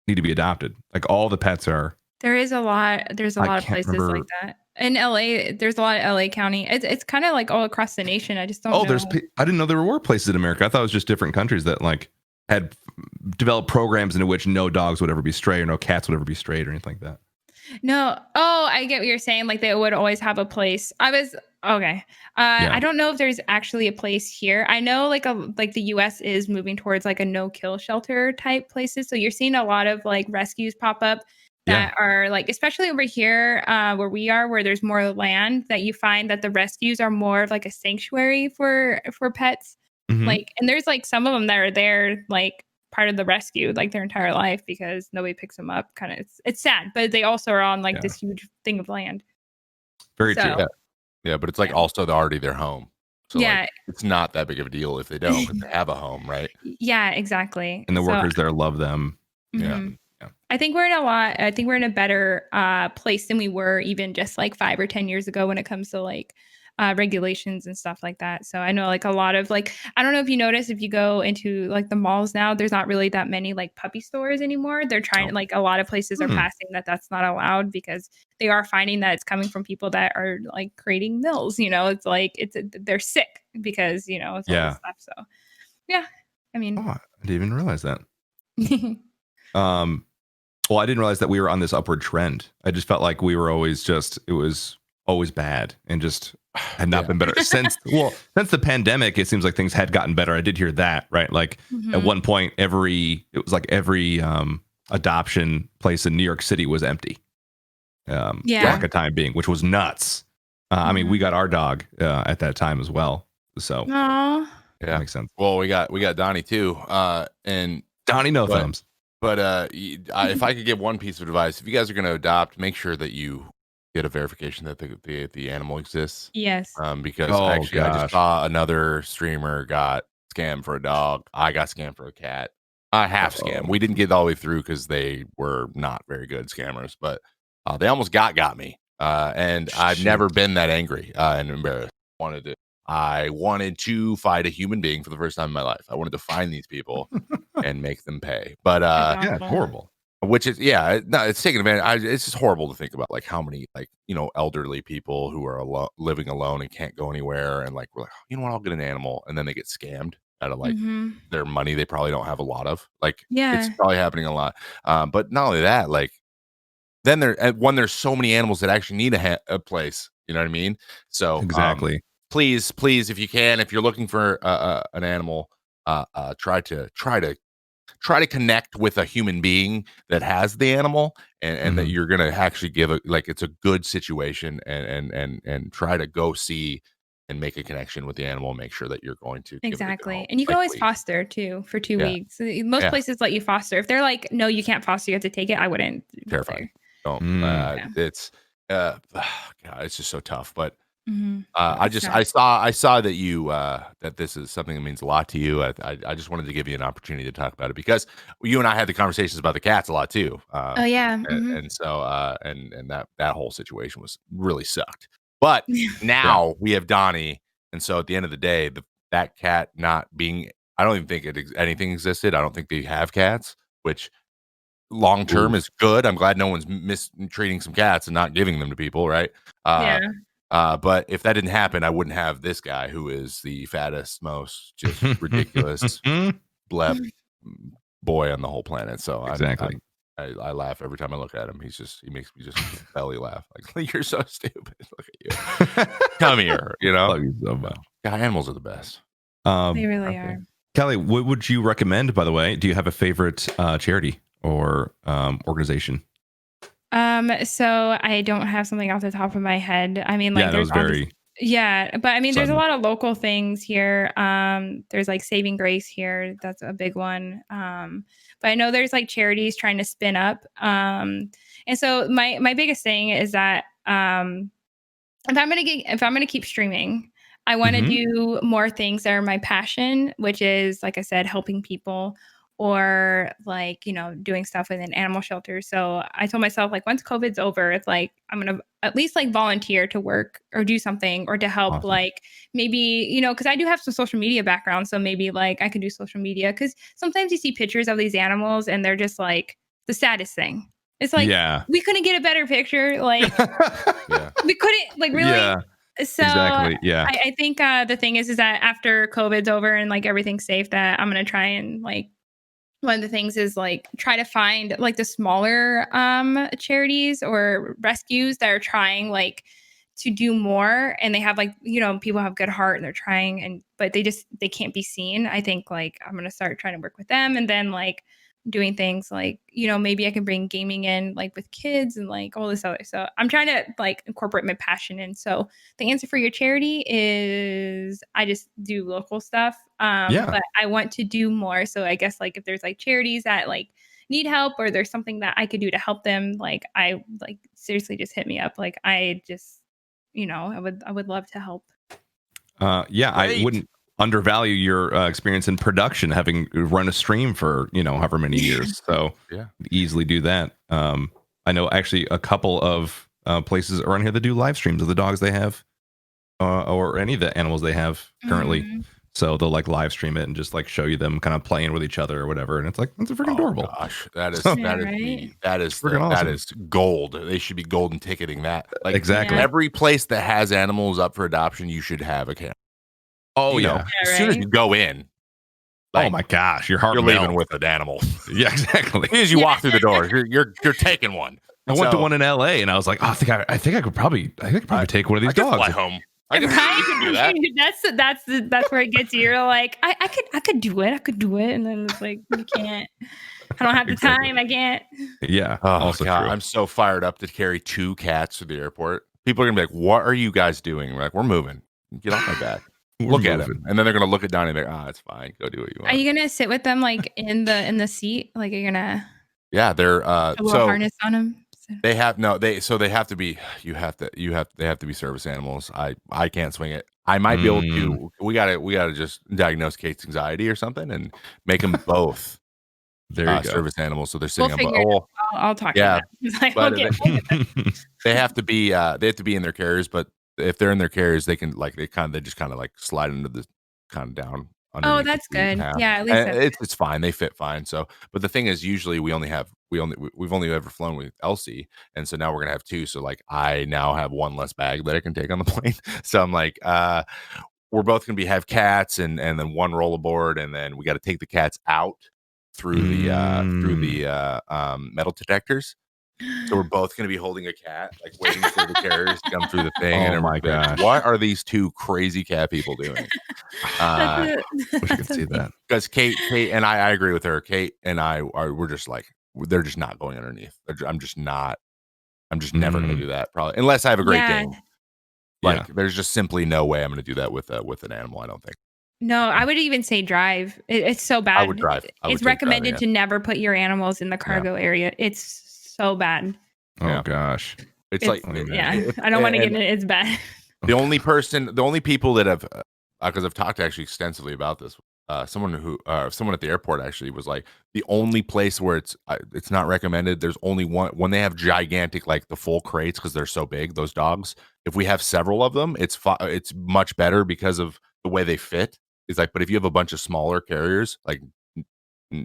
[SPEAKER 2] need to be adopted. Like all the pets are.
[SPEAKER 6] There is a lot. There's a lot of places like that. In LA, there's a lot of LA County. It's kind of like all across the nation. I just don't know.
[SPEAKER 2] I didn't know there were places in America. I thought it was just different countries that like had developed programs into which no dogs would ever be stray or no cats would ever be strayed or anything like that.
[SPEAKER 6] No. Oh, I get what you're saying. Like they would always have a place. Okay. I don't know if there's actually a place here. I know like the US is moving towards like a no-kill shelter type places. So you're seeing a lot of like rescues pop up that are like, especially over here where we are, where there's more land, that you find that the rescues are more of like a sanctuary for pets. Like, and there's like some of them that are there like part of the rescue like their entire life because nobody picks them up. Kind of, it's sad, but they also are on like this huge thing of land.
[SPEAKER 2] Very true.
[SPEAKER 3] Yeah, but it's like also already their home. So like, it's not that big of a deal if they don't, if they have a home, right?
[SPEAKER 6] Yeah, exactly.
[SPEAKER 2] And the workers there love them. Yeah.
[SPEAKER 6] I think we're in a better place than we were even just like 5 or 10 years ago when it comes to like regulations and stuff like that. So I know like a lot of like, I don't know if you notice, if you go into like the malls now, there's not really that many like puppy stores anymore. They're trying like a lot of places are passing that's not allowed because they are finding that it's coming from people that are like creating mills. You know, it's like they're sick because it's all this stuff. So yeah, I mean,
[SPEAKER 2] I didn't even realize that. Well, I didn't realize that we were on this upward trend. I just felt like we were always it was always bad and just had not been better since the pandemic. It seems like things had gotten better. I did hear that, right? Like at one point, every adoption place in New York City was empty. For like a time being, which was nuts. I mean, we got our dog at that time as well. So that makes sense.
[SPEAKER 3] Well, we got Donnie too. And
[SPEAKER 2] Donnie no thumbs.
[SPEAKER 3] But if I could give one piece of advice, if you guys are going to adopt, make sure that you get a verification that the animal exists.
[SPEAKER 6] Yes.
[SPEAKER 3] Because I just saw another streamer got scammed for a dog. I got scammed for a cat. Half scam. We didn't get all the way through because they were not very good scammers, but they almost got me. And I've never been that angry and embarrassed. I wanted to fight a human being for the first time in my life. I wanted to find these people and make them pay. But
[SPEAKER 2] yeah, horrible.
[SPEAKER 3] Which is it's taking advantage. It's just horrible to think about, like how many elderly people who are living alone and can't go anywhere, and like we're like, you know what, I'll get an animal, and then they get scammed out of like their money they probably don't have a lot of. Like it's probably happening a lot. But not only that, like then there's so many animals that actually need a place. You know what I mean? So
[SPEAKER 2] exactly.
[SPEAKER 3] Please, if you can, if you're looking for an animal, try to connect with a human being that has the animal, and that you're gonna actually give it, like, it's a good situation, and try to go see and make a connection with the animal, and make sure that you're going to
[SPEAKER 6] exactly. And you can always foster too for 2 weeks. Most places let you foster. If they're like, no, you can't foster, you have to take it, I wouldn't.
[SPEAKER 3] Terrifying. Don't. It's God, it's just so tough. But I saw that you that this is something that means a lot to you. I just wanted to give you an opportunity to talk about it, because you and I had the conversations about the cats a lot too. And so and that whole situation was really sucked. But now we have Donnie, and so at the end of the day, that cat not being, I don't even think anything existed. I don't think they have cats, which long term is good. I'm glad no one's mistreating some cats and not giving them to people, right? But if that didn't happen, I wouldn't have this guy who is the fattest, most just ridiculous blep boy on the whole planet. So
[SPEAKER 2] exactly.
[SPEAKER 3] I laugh every time I look at him. He makes me just belly laugh. Like, you're so stupid. Look at you. Come here.
[SPEAKER 2] Love you so much.
[SPEAKER 3] God, animals are the best.
[SPEAKER 6] They really are.
[SPEAKER 2] Kelly, what would you recommend, by the way? Do you have a favorite charity or organization?
[SPEAKER 6] So I don't have something off the top of my head. I mean, like, there's but I mean, there's a lot of local things here. There's like Saving Grace here. That's a big one. But I know there's like charities trying to spin up. And so my biggest thing is that, if I'm going to keep streaming, I want to do more things that are my passion, which is, like I said, helping people, or like, doing stuff within animal shelters. So I told myself, like, once COVID's over, it's like, I'm going to at least like volunteer to work or do something, or to help, like maybe, because I do have some social media background. So maybe like I could do social media, because sometimes you see pictures of these animals and they're just like the saddest thing. It's like, we couldn't get a better picture. Like, we couldn't, like, really. Yeah. So exactly. I think the thing is that after COVID's over and like everything's safe, that I'm going to try and like, one of the things is like try to find like the smaller charities or rescues that are trying like to do more, and they have like, people have good heart and they're trying, but they can't be seen. I think like I'm gonna start trying to work with them, and then like doing things like, maybe I can bring gaming in like with kids and like all this other. So I'm trying to like incorporate my passion in. So the answer for your charity is I just do local stuff. But I want to do more. So I guess like if there's like charities that like need help, or there's something that I could do to help them, like I like seriously just hit me up. Like I just, I would love to help.
[SPEAKER 2] I wouldn't undervalue your experience in production, having run a stream for however many years. So easily do that. I know actually a couple of places around here that do live streams of the dogs they have, or any of the animals they have currently. So they'll like live stream it and just like show you them kind of playing with each other or whatever, and it's like, that's freaking adorable.
[SPEAKER 3] Gosh, that is gold. They should be golden ticketing that. Like,
[SPEAKER 2] exactly.
[SPEAKER 3] Every place that has animals up for adoption, you should have a camera.
[SPEAKER 2] Oh,
[SPEAKER 3] as soon as you go in, like,
[SPEAKER 2] oh my gosh, you're
[SPEAKER 3] leaving with an animal.
[SPEAKER 2] Yeah, exactly.
[SPEAKER 3] As soon as you walk through the door, you're taking one.
[SPEAKER 2] I went to one in LA, and I was like, oh, I think I could probably take one of these dogs.
[SPEAKER 3] Fly home. I can do that.
[SPEAKER 6] That's where it gets you. You're like, I could do it. I could do it, and then it's like, you can't. I don't have the time. I can't.
[SPEAKER 2] Yeah.
[SPEAKER 3] Oh, also God, true. I'm so fired up to carry 2 cats to the airport. People are gonna be like, "What are you guys doing?" We're like, "We're moving. Get off my back." Look at him, and then they're gonna look at Donnie and they're, it's fine. Go do what you want.
[SPEAKER 6] Are you gonna sit with them like in the seat? Like, you're gonna?
[SPEAKER 3] Yeah, they're
[SPEAKER 6] a little harness on them.
[SPEAKER 3] They have to be. They have to be service animals. I can't swing it. I might be able to. We gotta just diagnose Kate's anxiety or something and make them both.
[SPEAKER 2] There you go.
[SPEAKER 3] Service animals, so they're sitting
[SPEAKER 6] I'll talk.
[SPEAKER 3] Yeah,
[SPEAKER 6] to them.
[SPEAKER 3] they have to be in their carriers. But if they're in their carriers, they can they just kind of like slide into the kind of down.
[SPEAKER 6] Oh, that's good. Yeah, at least
[SPEAKER 3] it's fine. They fit fine. So, but the thing is, usually we've only ever flown with Elsie, and so now we're gonna have two. So like, I now have one less bag that I can take on the plane. So I'm like, we're both gonna have cats, and then one rollerboard, and then we got to take the cats out through the metal detectors. So we're both going to be holding a cat, like waiting for the carriers to come through the thing.
[SPEAKER 2] Oh my gosh.
[SPEAKER 3] What are these two crazy cat people doing?
[SPEAKER 2] Wish I could see that.
[SPEAKER 3] Because Kate and I agree with her. Kate and we're just like, they're just not going underneath. I'm just never going to do that, probably, unless I have a great game. There's just simply no way I'm going to do that with an animal, I don't think.
[SPEAKER 6] No, I would even say drive. It's so bad.
[SPEAKER 3] I would drive.
[SPEAKER 6] It's recommended to never put your animals in the cargo area. It's so bad.
[SPEAKER 2] Oh gosh.
[SPEAKER 3] It's like,
[SPEAKER 6] I don't want to get it. It's bad.
[SPEAKER 3] The only people that have, because I've talked actually extensively about this. Someone at the airport actually was like, the only place where it's not recommended. There's only one when they have gigantic, like the full crates, because they're so big. Those dogs. If we have several of them, it's much better because of the way they fit. It's like, but if you have a bunch of smaller carriers, like,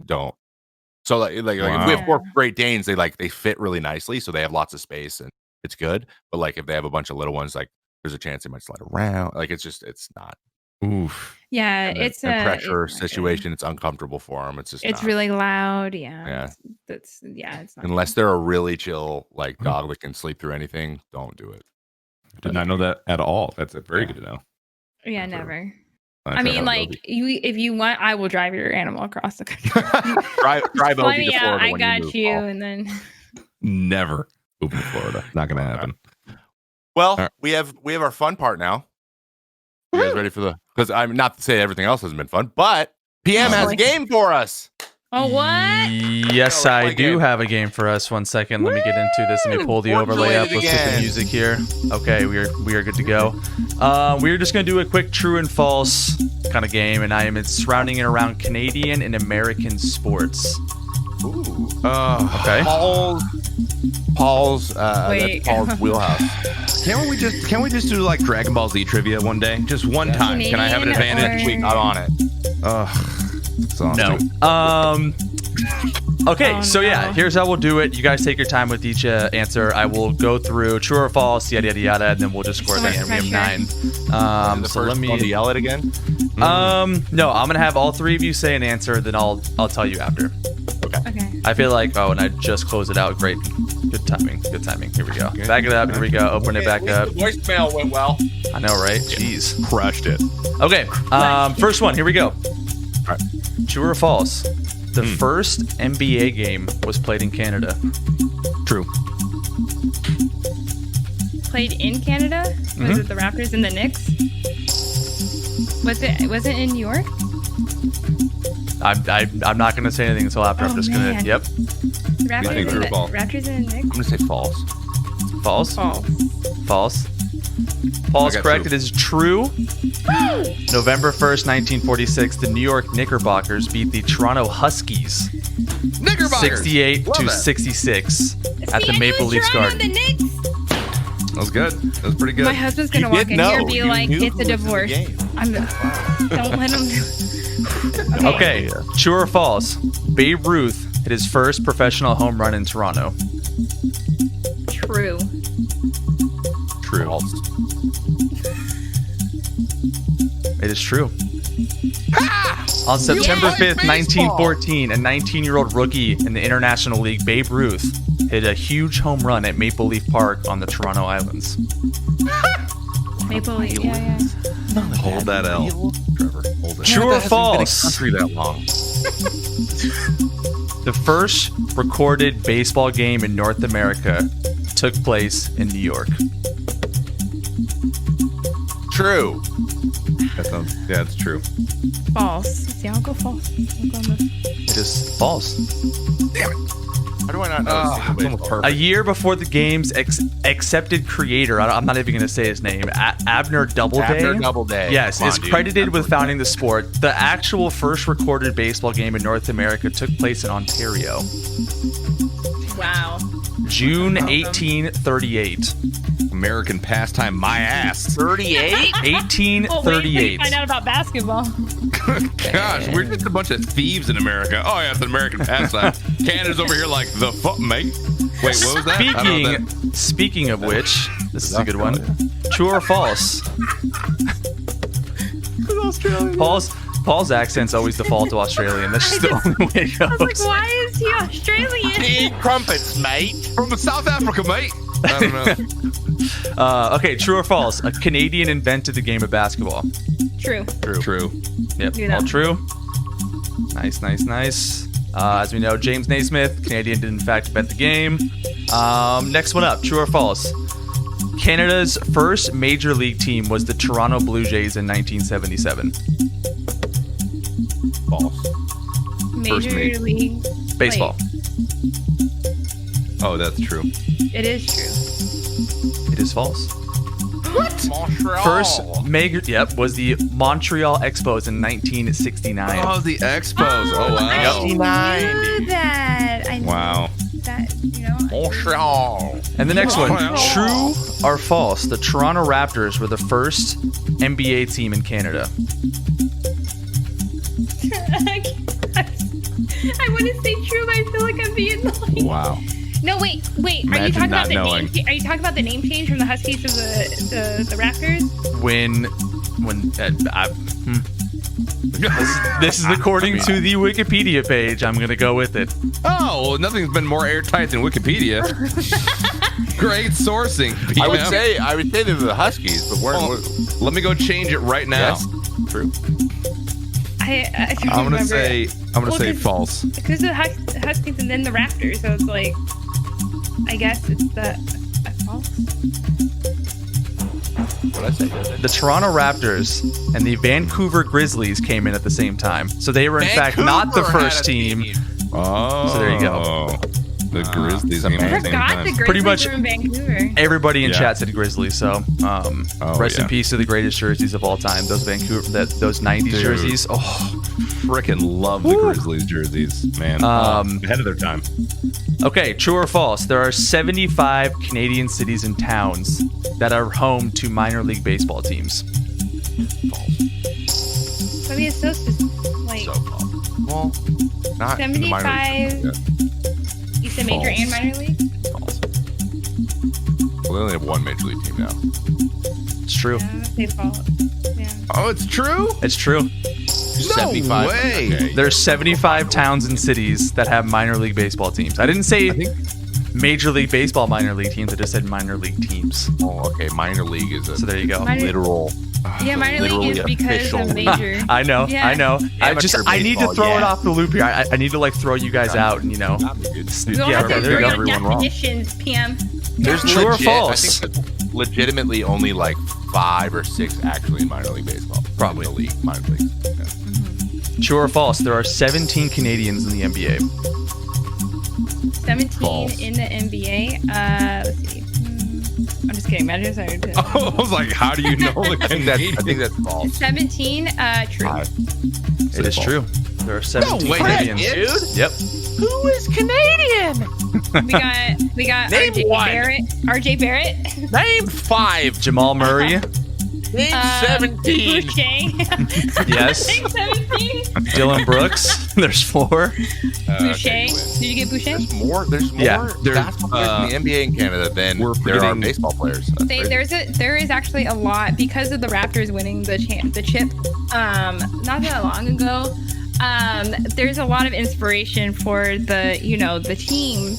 [SPEAKER 3] don't. So like if we have 4 Great Danes, they fit really nicely, so they have lots of space and it's good. But like if they have a bunch of little ones, like there's a chance they might slide around. Like it's not.
[SPEAKER 2] Oof.
[SPEAKER 6] Yeah,
[SPEAKER 3] it's a pressure situation. It's uncomfortable for them. It's
[SPEAKER 6] really loud. Yeah.
[SPEAKER 3] It's
[SPEAKER 6] not
[SPEAKER 3] unless they're a really chill dog that can sleep through anything. Don't do it.
[SPEAKER 2] Did not know that at all. That's very good to know.
[SPEAKER 6] Yeah, never. I mean, if you want, I will drive your animal across the country.
[SPEAKER 3] drive over to Florida.
[SPEAKER 6] I got you, and then
[SPEAKER 2] never moving to Florida. Not going to happen.
[SPEAKER 3] Well, we have our fun part now. You guys ready for because I'm not to say everything else hasn't been fun, but PM has a game for us.
[SPEAKER 6] Oh, what?
[SPEAKER 5] Yes, I do have a game for us. 1 second. Let me get into this. Let me pull the overlay up. Let's get the music here. Okay, we are good to go. We're just going to do a quick true and false kind of game, and it's surrounding and around Canadian and American sports.
[SPEAKER 3] Ooh.
[SPEAKER 5] Okay.
[SPEAKER 3] Paul's wheelhouse.
[SPEAKER 2] Can't we just do like Dragon Ball Z trivia one day? Just one time.
[SPEAKER 6] Canadian.
[SPEAKER 2] Can I have an advantage?
[SPEAKER 3] I'm on it.
[SPEAKER 5] No. Okay, so here's how we'll do it. You guys take your time with each answer. I will go through true or false, yada yada yada, and then we'll just score that. And we have 9. So let me
[SPEAKER 3] yell it again.
[SPEAKER 5] No, I'm gonna have all 3 of you say an answer, then I'll tell you after.
[SPEAKER 6] Okay.
[SPEAKER 5] I feel like and I just closed it out. Great. Good timing. Here we go. Okay. Back it up. Here we go. Open it back up.
[SPEAKER 3] The voicemail went well.
[SPEAKER 5] I know, right? Jeez.
[SPEAKER 2] Crushed it.
[SPEAKER 5] Okay. First one. Here we go.
[SPEAKER 3] All right.
[SPEAKER 5] True or false? The first NBA game was played in Canada.
[SPEAKER 2] True.
[SPEAKER 6] Played in Canada? Was it the Raptors and the Knicks? Was it in New York?
[SPEAKER 5] I'm not going to say anything until after. I'm just going to. Yep.
[SPEAKER 6] Raptors and the Knicks?
[SPEAKER 3] I'm going to say false.
[SPEAKER 5] False? False. Paul's correct. It is true. November 1st, 1946, the New York Knickerbockers beat the Toronto Huskies 68-66 at the Maple Leafs Garden.
[SPEAKER 2] That was good. That was pretty good.
[SPEAKER 6] My husband's going to walk in here and be like, it's a divorce. Don't let him.
[SPEAKER 5] Okay, true or false? Babe Ruth hit his first professional home run in Toronto.
[SPEAKER 6] True.
[SPEAKER 3] False.
[SPEAKER 5] It is true. On September 5th, 1914, a 19-year-old rookie in the International League, Babe Ruth, hit a huge home run at Maple Leaf Park on the Toronto Islands.
[SPEAKER 6] Maple Leaf, yeah.
[SPEAKER 2] Hold that L, Trevor. Hold it.
[SPEAKER 5] True or false?
[SPEAKER 3] Country that long.
[SPEAKER 5] The first recorded baseball game in North America took place in New York.
[SPEAKER 3] True.
[SPEAKER 2] It's true.
[SPEAKER 6] False. See, I'll go false.
[SPEAKER 5] It is false.
[SPEAKER 2] Damn it.
[SPEAKER 3] How do I not know?
[SPEAKER 2] It's almost
[SPEAKER 5] A
[SPEAKER 2] perfect.
[SPEAKER 5] year before the game's accepted creator, I'm not even going to say his name, Abner Doubleday.
[SPEAKER 3] Abner Doubleday.
[SPEAKER 5] Yes,
[SPEAKER 3] Come on,
[SPEAKER 5] is
[SPEAKER 3] dude.
[SPEAKER 5] credited with founding the sport. The actual first recorded baseball game in North America took place in Ontario.
[SPEAKER 6] Wow.
[SPEAKER 5] June 1838.
[SPEAKER 2] American pastime, my ass.
[SPEAKER 3] 38?
[SPEAKER 5] 1838.
[SPEAKER 6] Oh, wait, till you find out about basketball.
[SPEAKER 2] Gosh, we're just a bunch of thieves in America. Oh yeah, it's an American pastime. Canada's over here like the fuck, mate. Wait, what was that? I don't know that.
[SPEAKER 5] Speaking of which, this is a good one. True or false? Paul's accent's always default to Australian. That's just the only way it goes.
[SPEAKER 6] I was like, why is he Australian?
[SPEAKER 3] Eat crumpets, mate.
[SPEAKER 2] From South Africa, mate. I don't know.
[SPEAKER 5] Okay, true or false? A Canadian invented the game of basketball.
[SPEAKER 6] True.
[SPEAKER 2] True.
[SPEAKER 5] Yep,
[SPEAKER 6] Knew that.
[SPEAKER 5] all true. Nice. As we know, James Naismith, Canadian, did in fact invent the game. Next one up, true or false? Canada's first major league team was the Toronto Blue Jays in 1977.
[SPEAKER 3] False.
[SPEAKER 6] Major league
[SPEAKER 5] Baseball.
[SPEAKER 2] Oh, that's true.
[SPEAKER 6] It is true.
[SPEAKER 5] It is false.
[SPEAKER 3] Montreal.
[SPEAKER 5] First major, was the Montreal Expos in 1969.
[SPEAKER 2] Oh, the Expos. Oh, wow.
[SPEAKER 6] I knew that. I knew
[SPEAKER 2] Wow.
[SPEAKER 6] that,
[SPEAKER 3] Montreal.
[SPEAKER 5] And the next one,
[SPEAKER 2] Montreal.
[SPEAKER 5] true or false? The Toronto Raptors were the first NBA team in Canada.
[SPEAKER 6] I want to say true, but I feel like I'm being like.
[SPEAKER 2] Wow.
[SPEAKER 6] No, wait. Are you
[SPEAKER 2] Imagine
[SPEAKER 6] talking
[SPEAKER 2] not
[SPEAKER 6] about the
[SPEAKER 2] knowing.
[SPEAKER 6] name? Are you talking about the name change from the Huskies to the Raptors?
[SPEAKER 5] This is according to the Wikipedia page. I'm gonna go with it.
[SPEAKER 2] Oh, well, nothing's been more airtight than Wikipedia. Great sourcing.
[SPEAKER 3] I would
[SPEAKER 2] PM.
[SPEAKER 3] say they're the Huskies, but we're
[SPEAKER 2] Let me go change it right now.
[SPEAKER 3] Yes. True.
[SPEAKER 6] I don't
[SPEAKER 2] I'm gonna
[SPEAKER 6] remember.
[SPEAKER 2] say false.
[SPEAKER 6] Because the Huskies and then the Raptors, so it's like, I guess it's the false.
[SPEAKER 3] What I say?
[SPEAKER 5] The Toronto Raptors and the Vancouver Grizzlies came in at the same time, so they were in fact not the
[SPEAKER 3] Vancouver had
[SPEAKER 5] first
[SPEAKER 3] a
[SPEAKER 5] team.
[SPEAKER 2] Oh.
[SPEAKER 5] So there you go.
[SPEAKER 2] The Grizzlies.
[SPEAKER 3] I
[SPEAKER 2] came
[SPEAKER 6] I
[SPEAKER 2] at the same
[SPEAKER 6] forgot
[SPEAKER 2] time.
[SPEAKER 6] the Grizzlies
[SPEAKER 5] Pretty much
[SPEAKER 6] were in Vancouver.
[SPEAKER 5] Everybody in
[SPEAKER 2] Yeah.
[SPEAKER 5] chat said Grizzlies, so rest in peace to the greatest jerseys of all time. Those those 90s
[SPEAKER 2] Dude.
[SPEAKER 5] jerseys. Oh,
[SPEAKER 2] Frickin' love the Grizzlies jerseys, man. Ahead of their time.
[SPEAKER 5] okay. True or false? There are 75 Canadian cities and towns that are home to minor league baseball teams.
[SPEAKER 6] I mean, it's so like
[SPEAKER 3] So false. Well, not in the minor
[SPEAKER 6] 75.
[SPEAKER 3] leagues.
[SPEAKER 6] You said major
[SPEAKER 2] False.
[SPEAKER 6] and minor league.
[SPEAKER 3] False. Well, they only have one major league team now.
[SPEAKER 5] It's true.
[SPEAKER 6] Yeah, I'm gonna say false. Yeah.
[SPEAKER 2] Oh, it's true?
[SPEAKER 5] It's true.
[SPEAKER 2] No
[SPEAKER 3] 75.
[SPEAKER 2] way.
[SPEAKER 3] Okay.
[SPEAKER 5] There's 75 towns and cities that have minor league baseball teams. I didn't say Major League Baseball minor league teams. I just said minor league teams.
[SPEAKER 3] Oh, okay. Minor league is a
[SPEAKER 5] So there you go.
[SPEAKER 6] Minor-
[SPEAKER 3] literal.
[SPEAKER 6] Yeah, minor league is because
[SPEAKER 3] official
[SPEAKER 6] of major.
[SPEAKER 5] I know.
[SPEAKER 6] Yeah.
[SPEAKER 5] I know. I need to
[SPEAKER 3] baseball,
[SPEAKER 5] throw it
[SPEAKER 3] yeah.
[SPEAKER 5] off the loop here. I need to like throw you guys out and
[SPEAKER 6] We don't
[SPEAKER 5] Yeah,
[SPEAKER 6] have
[SPEAKER 5] okay,
[SPEAKER 6] to
[SPEAKER 5] there you
[SPEAKER 6] agree
[SPEAKER 5] go.
[SPEAKER 6] on
[SPEAKER 3] Everyone wrong.
[SPEAKER 6] definitions, PM.
[SPEAKER 3] There's
[SPEAKER 5] True or
[SPEAKER 3] legit,
[SPEAKER 5] false?
[SPEAKER 3] I think there's legitimately only like 5 or 6 actually in minor league baseball.
[SPEAKER 5] Probably.
[SPEAKER 3] In the league, minor league. Yeah.
[SPEAKER 5] True or false? There are 17 Canadians in the NBA.
[SPEAKER 6] 17
[SPEAKER 2] False.
[SPEAKER 6] in the NBA. Let's see. I'm just kidding. Imagine I started
[SPEAKER 2] I was like, how do you know the
[SPEAKER 3] I think
[SPEAKER 2] Canadians?
[SPEAKER 3] that's false.
[SPEAKER 6] 17. True.
[SPEAKER 3] 5.
[SPEAKER 5] It is true. There are 17
[SPEAKER 2] way,
[SPEAKER 5] Canadians.
[SPEAKER 2] dude.
[SPEAKER 5] Yep.
[SPEAKER 3] Who is Canadian?
[SPEAKER 6] We got
[SPEAKER 3] Name
[SPEAKER 6] RJ
[SPEAKER 3] one.
[SPEAKER 6] Barrett. RJ Barrett.
[SPEAKER 3] Name 5.
[SPEAKER 5] Jamal Murray.
[SPEAKER 3] Name 17.
[SPEAKER 6] Boucher.
[SPEAKER 5] Yes.
[SPEAKER 6] Name 17.
[SPEAKER 5] Dylan Brooks. There's 4.
[SPEAKER 6] Boucher.
[SPEAKER 3] Okay, you win.
[SPEAKER 6] Did you get Boucher?
[SPEAKER 3] There's more
[SPEAKER 5] Yeah,
[SPEAKER 3] basketball players in the NBA in Canada than
[SPEAKER 2] we're
[SPEAKER 3] there are
[SPEAKER 2] forgetting-
[SPEAKER 3] baseball players. That's crazy.
[SPEAKER 6] There is actually a lot because of the Raptors winning the chip not that long ago. There's a lot of inspiration for the team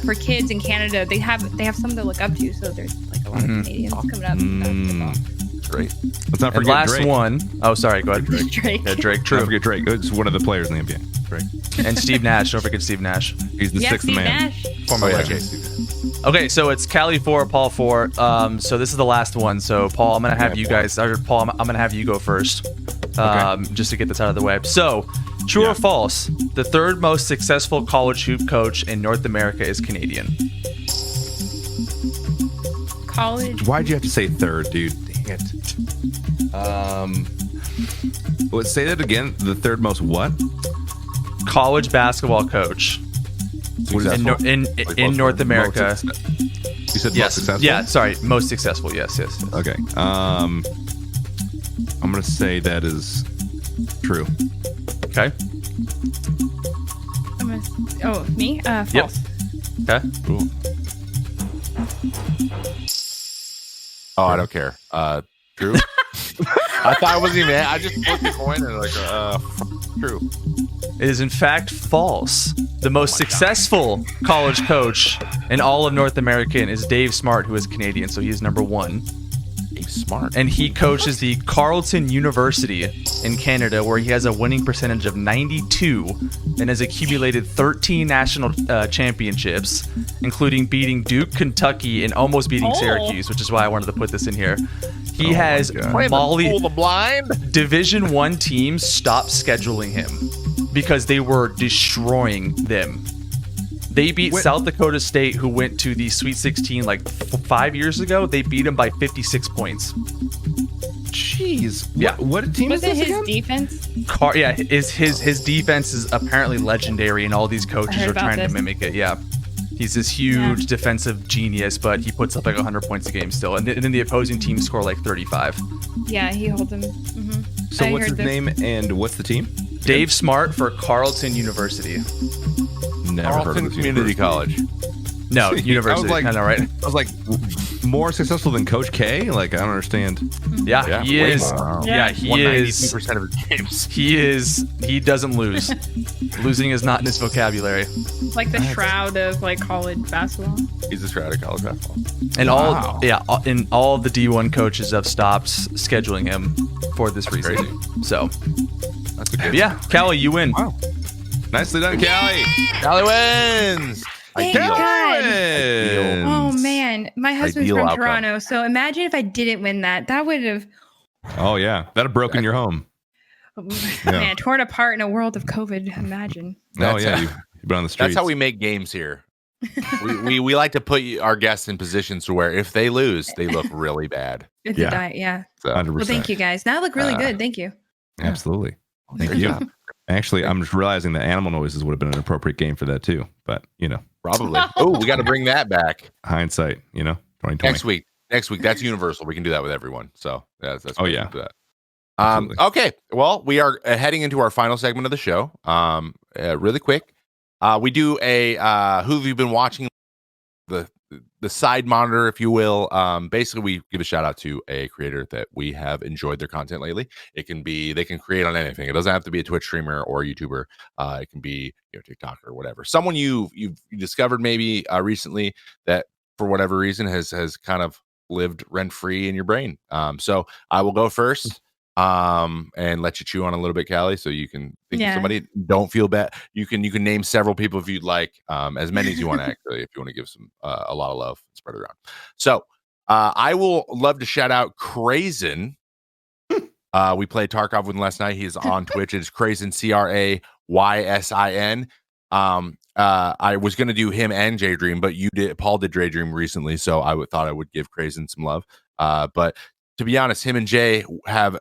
[SPEAKER 6] for kids in Canada. They have something to look up to. So there's like a lot of Canadians coming up.
[SPEAKER 3] It's great.
[SPEAKER 2] Let's not
[SPEAKER 5] And
[SPEAKER 2] forget
[SPEAKER 5] last
[SPEAKER 2] Drake.
[SPEAKER 5] one. Oh, sorry. Go ahead.
[SPEAKER 6] Drake.
[SPEAKER 5] Yeah, Drake.
[SPEAKER 2] Don't
[SPEAKER 5] True.
[SPEAKER 2] forget Drake. It's one of the players in the NBA. Drake.
[SPEAKER 5] And Steve Nash. Don't forget Steve Nash.
[SPEAKER 2] He's the
[SPEAKER 6] Yeah,
[SPEAKER 2] sixth
[SPEAKER 6] Steve
[SPEAKER 2] man.
[SPEAKER 6] Nash.
[SPEAKER 5] Former
[SPEAKER 3] yeah.
[SPEAKER 5] legend. Okay, so it's Cali 4, Paul 4. So this is the last one. So Paul, I'm gonna have you guys. Or Paul, I'm gonna have you go first. Just to get this out of the way. So True or false? The third most successful college hoop coach in North America is Canadian.
[SPEAKER 6] College.
[SPEAKER 2] Why'd you have to say third, dude? Dang it. Say that again. The third most what?
[SPEAKER 5] College basketball coach in North America.
[SPEAKER 2] You said
[SPEAKER 5] Yes.
[SPEAKER 2] most successful?
[SPEAKER 5] Yeah, sorry. Most successful. Yes.
[SPEAKER 2] Okay. I'm going to say that is true.
[SPEAKER 5] Okay.
[SPEAKER 6] Me? False.
[SPEAKER 5] Yep. Okay.
[SPEAKER 2] Ooh.
[SPEAKER 3] Oh, I don't care. True. I thought it wasn't even. I just flipped the coin and true.
[SPEAKER 5] It is in fact false. The most successful college coach in all of North America is Dave Smart, who is Canadian, so he is number 1.
[SPEAKER 3] He's smart.
[SPEAKER 5] And he coaches the Carleton University in Canada, where he has a winning percentage of 92 and has accumulated 13 national championships, including beating Duke, Kentucky, and almost beating Syracuse, which is why I wanted to put this in here. He has
[SPEAKER 3] the blind.
[SPEAKER 5] Division I teams stopped scheduling him because they were destroying them. They beat South Dakota State, who went to the Sweet 16 like 5 years ago. They beat them by 56 points.
[SPEAKER 2] Jeez.
[SPEAKER 5] Yeah.
[SPEAKER 2] What team
[SPEAKER 6] Was
[SPEAKER 2] is
[SPEAKER 6] it
[SPEAKER 2] this
[SPEAKER 6] his
[SPEAKER 2] again?
[SPEAKER 6] defense?
[SPEAKER 5] His defense is apparently legendary, and all these coaches are trying to mimic it. Yeah. He's this huge defensive genius, but he puts up like 100 points a game still. And then the opposing team score like 35.
[SPEAKER 6] Yeah, he holds him. Mm-hmm.
[SPEAKER 2] So what's his name and what's the team?
[SPEAKER 5] Dave Smart for Carleton University.
[SPEAKER 2] Never heard of
[SPEAKER 3] Carleton
[SPEAKER 2] this
[SPEAKER 3] Community College.
[SPEAKER 5] No, university. I know, right?
[SPEAKER 2] I was like, more successful than Coach K? Like, I don't understand.
[SPEAKER 5] Yeah, he is. Yeah, he is.
[SPEAKER 3] 92% of his games.
[SPEAKER 5] He doesn't lose. Losing is not in his vocabulary.
[SPEAKER 6] It's like the shroud of like college basketball.
[SPEAKER 3] He's the shroud of college basketball.
[SPEAKER 5] And all the D1 coaches have stopped scheduling him for this reason.
[SPEAKER 3] Crazy.
[SPEAKER 5] So,
[SPEAKER 3] That's a good.
[SPEAKER 5] yeah, Callie, you win.
[SPEAKER 2] Wow. Nicely done, Callie.
[SPEAKER 3] Callie wins.
[SPEAKER 6] Thank God.
[SPEAKER 2] Wins.
[SPEAKER 6] Oh man, my husband's
[SPEAKER 3] Ideal
[SPEAKER 6] from
[SPEAKER 3] outcome.
[SPEAKER 6] Toronto, so imagine if I didn't win that. That would have,
[SPEAKER 2] Oh, yeah. That'd have broken your home.
[SPEAKER 6] man, torn apart in a world of COVID. Imagine.
[SPEAKER 2] Oh, yeah. You've been on the streets.
[SPEAKER 3] That's how we make games here. we like to put our guests in positions to where if they lose, they look really bad.
[SPEAKER 6] It's a diet, yeah.
[SPEAKER 3] So,
[SPEAKER 2] 100%.
[SPEAKER 6] Well, thank you guys. Now I look really good. Thank you.
[SPEAKER 2] Absolutely. Thank
[SPEAKER 3] Great
[SPEAKER 2] you.
[SPEAKER 3] job.
[SPEAKER 2] Actually, I'm just realizing that animal noises would have been an appropriate game for that too. But,
[SPEAKER 3] Probably. Oh, we got to bring that back
[SPEAKER 2] hindsight, 2020.
[SPEAKER 3] next week. That's universal. We can do that with everyone. So that's
[SPEAKER 2] Oh, yeah.
[SPEAKER 3] do that.
[SPEAKER 2] Absolutely.
[SPEAKER 3] Okay. Well, we are heading into our final segment of the show. Really quick. We do a who have you been watching, the side monitor, if you will. Basically, we give a shout out to a creator that we have enjoyed their content lately. It can be, they can create on anything. It doesn't have to be a Twitch streamer or a YouTuber. It can be TikTok or whatever. Someone you've discovered maybe recently that for whatever reason has kind of lived rent free in your brain. So I will go first. And let you chew on a little bit, Callie, so you can think of somebody. Don't feel bad. You can name several people if you'd like, as many as you want, actually, if you want to give some a lot of love, spread it around. So I will love to shout out Crazen. We played Tarkov with him last night. He's on Twitch. It's Crazen, CRAYSIN. I was gonna do him and J Dream, but Paul did J Dream recently, so I thought I would give Crazen some love. But to be honest, him and Jay have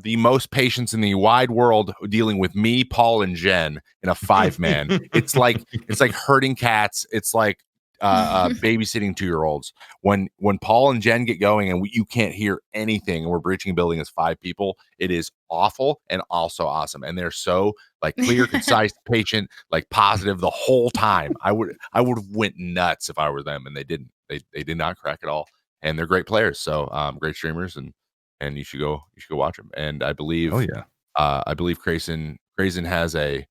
[SPEAKER 3] the most patience in the wide world dealing with me, Paul, and Jen in a 5-man. It's like herding cats. It's like babysitting 2-year-olds. When Paul and Jen get going and you can't hear anything, and we're breaching a building as 5 people, it is awful and also awesome. And they're so like clear, concise, patient, like positive the whole time. I would have went nuts if I were them, and they didn't. They did not crack at all. And they're great players, so great streamers, and you should go watch them. And I believe, I believe Crazen has a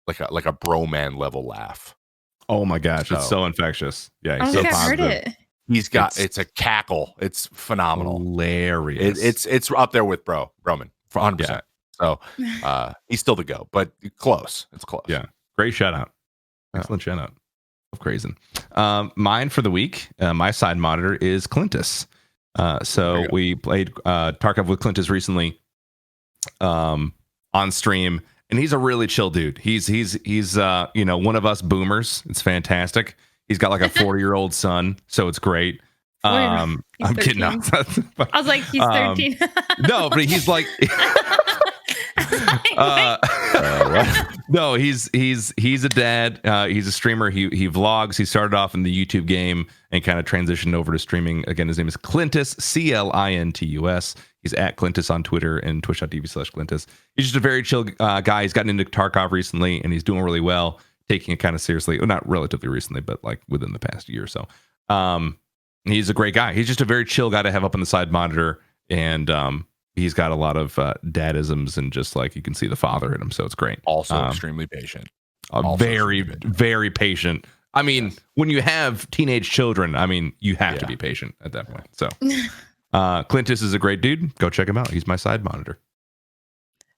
[SPEAKER 3] broman level laugh.
[SPEAKER 2] Oh my gosh, it's so infectious. Yeah,
[SPEAKER 6] he's so positive. Heard it.
[SPEAKER 3] He's got it's a cackle. It's phenomenal,
[SPEAKER 2] hilarious.
[SPEAKER 3] It's up there with Broman for 100%. So he's still the go, but close. It's close.
[SPEAKER 2] Yeah, great shout out. Excellent shout out. Of Crazen. Mine for the week, my side monitor is Clintus. So we played Tarkov with Clintus recently on stream, and he's a really chill dude. He's one of us boomers. It's fantastic. He's got like a 40-year-old son, so it's great. I'm kidding.
[SPEAKER 6] I was like, he's 13.
[SPEAKER 2] No, but he's like no, he's a dad. He's a streamer. He vlogs. He started off in the YouTube game and kind of transitioned over to streaming. Again, his name is Clintus, Clintus. He's at Clintus on Twitter and twitch.tv/Clintus. He's just a very chill guy. He's gotten into Tarkov recently and he's doing really well, taking it kind of seriously. Well, not relatively recently, but like within the past year or so. He's a great guy. He's just a very chill guy to have up on the side monitor, and he's got a lot of dadisms and just like you can see the father in him, so it's great.
[SPEAKER 3] Also extremely patient.
[SPEAKER 2] Very patient. I mean, when you have teenage children, I mean, you have to be patient at that point. So Clintus is a great dude. Go check him out. He's my side monitor.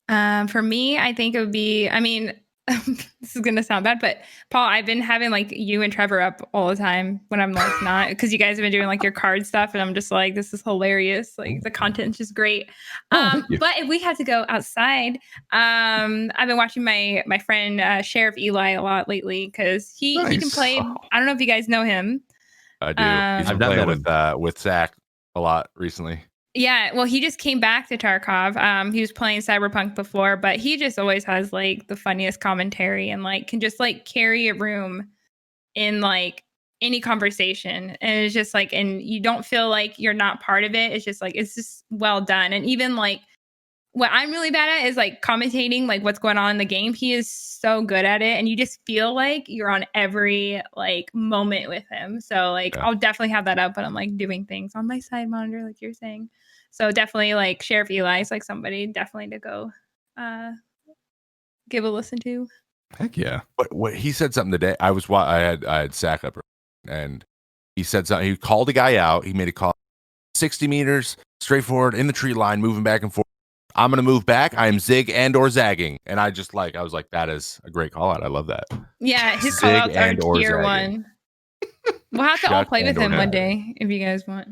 [SPEAKER 6] For me, I think it would be, I mean, this is gonna sound bad, but Paul, I've been having like you and Trevor up all the time when I'm like not, because you guys have been doing like your card stuff, and I'm just like, this is hilarious. Like the content's just great. But if we had to go outside, I've been watching my friend Sheriff Eli a lot lately because he can play. I don't know if you guys know him.
[SPEAKER 3] I do. I've done that with Zach a lot recently.
[SPEAKER 6] Yeah, well, he just came back to Tarkov. He was playing Cyberpunk before, but he just always has like the funniest commentary and like can just like carry a room in like any conversation. And it's just like, and you don't feel like you're not part of it. It's just like, it's just well done. And even like what I'm really bad at is like commentating like what's going on in the game. He is so good at it, and you just feel like you're on every like moment with him. So like I'll definitely have that up when I'm like doing things on my side monitor, like you're saying. So definitely like Sheriff Eli is like somebody definitely to go give a listen to.
[SPEAKER 2] Heck yeah.
[SPEAKER 3] What he said something today. I had Zach up, and he said something. He called a guy out. He made a call 60 meters straight forward in the tree line, moving back and forth. I'm gonna move back. I am zig and or zagging, and I was like, that is a great call out. I love that. Yeah,
[SPEAKER 6] his call outs are tier one. We'll have to all play with him one day if you guys want.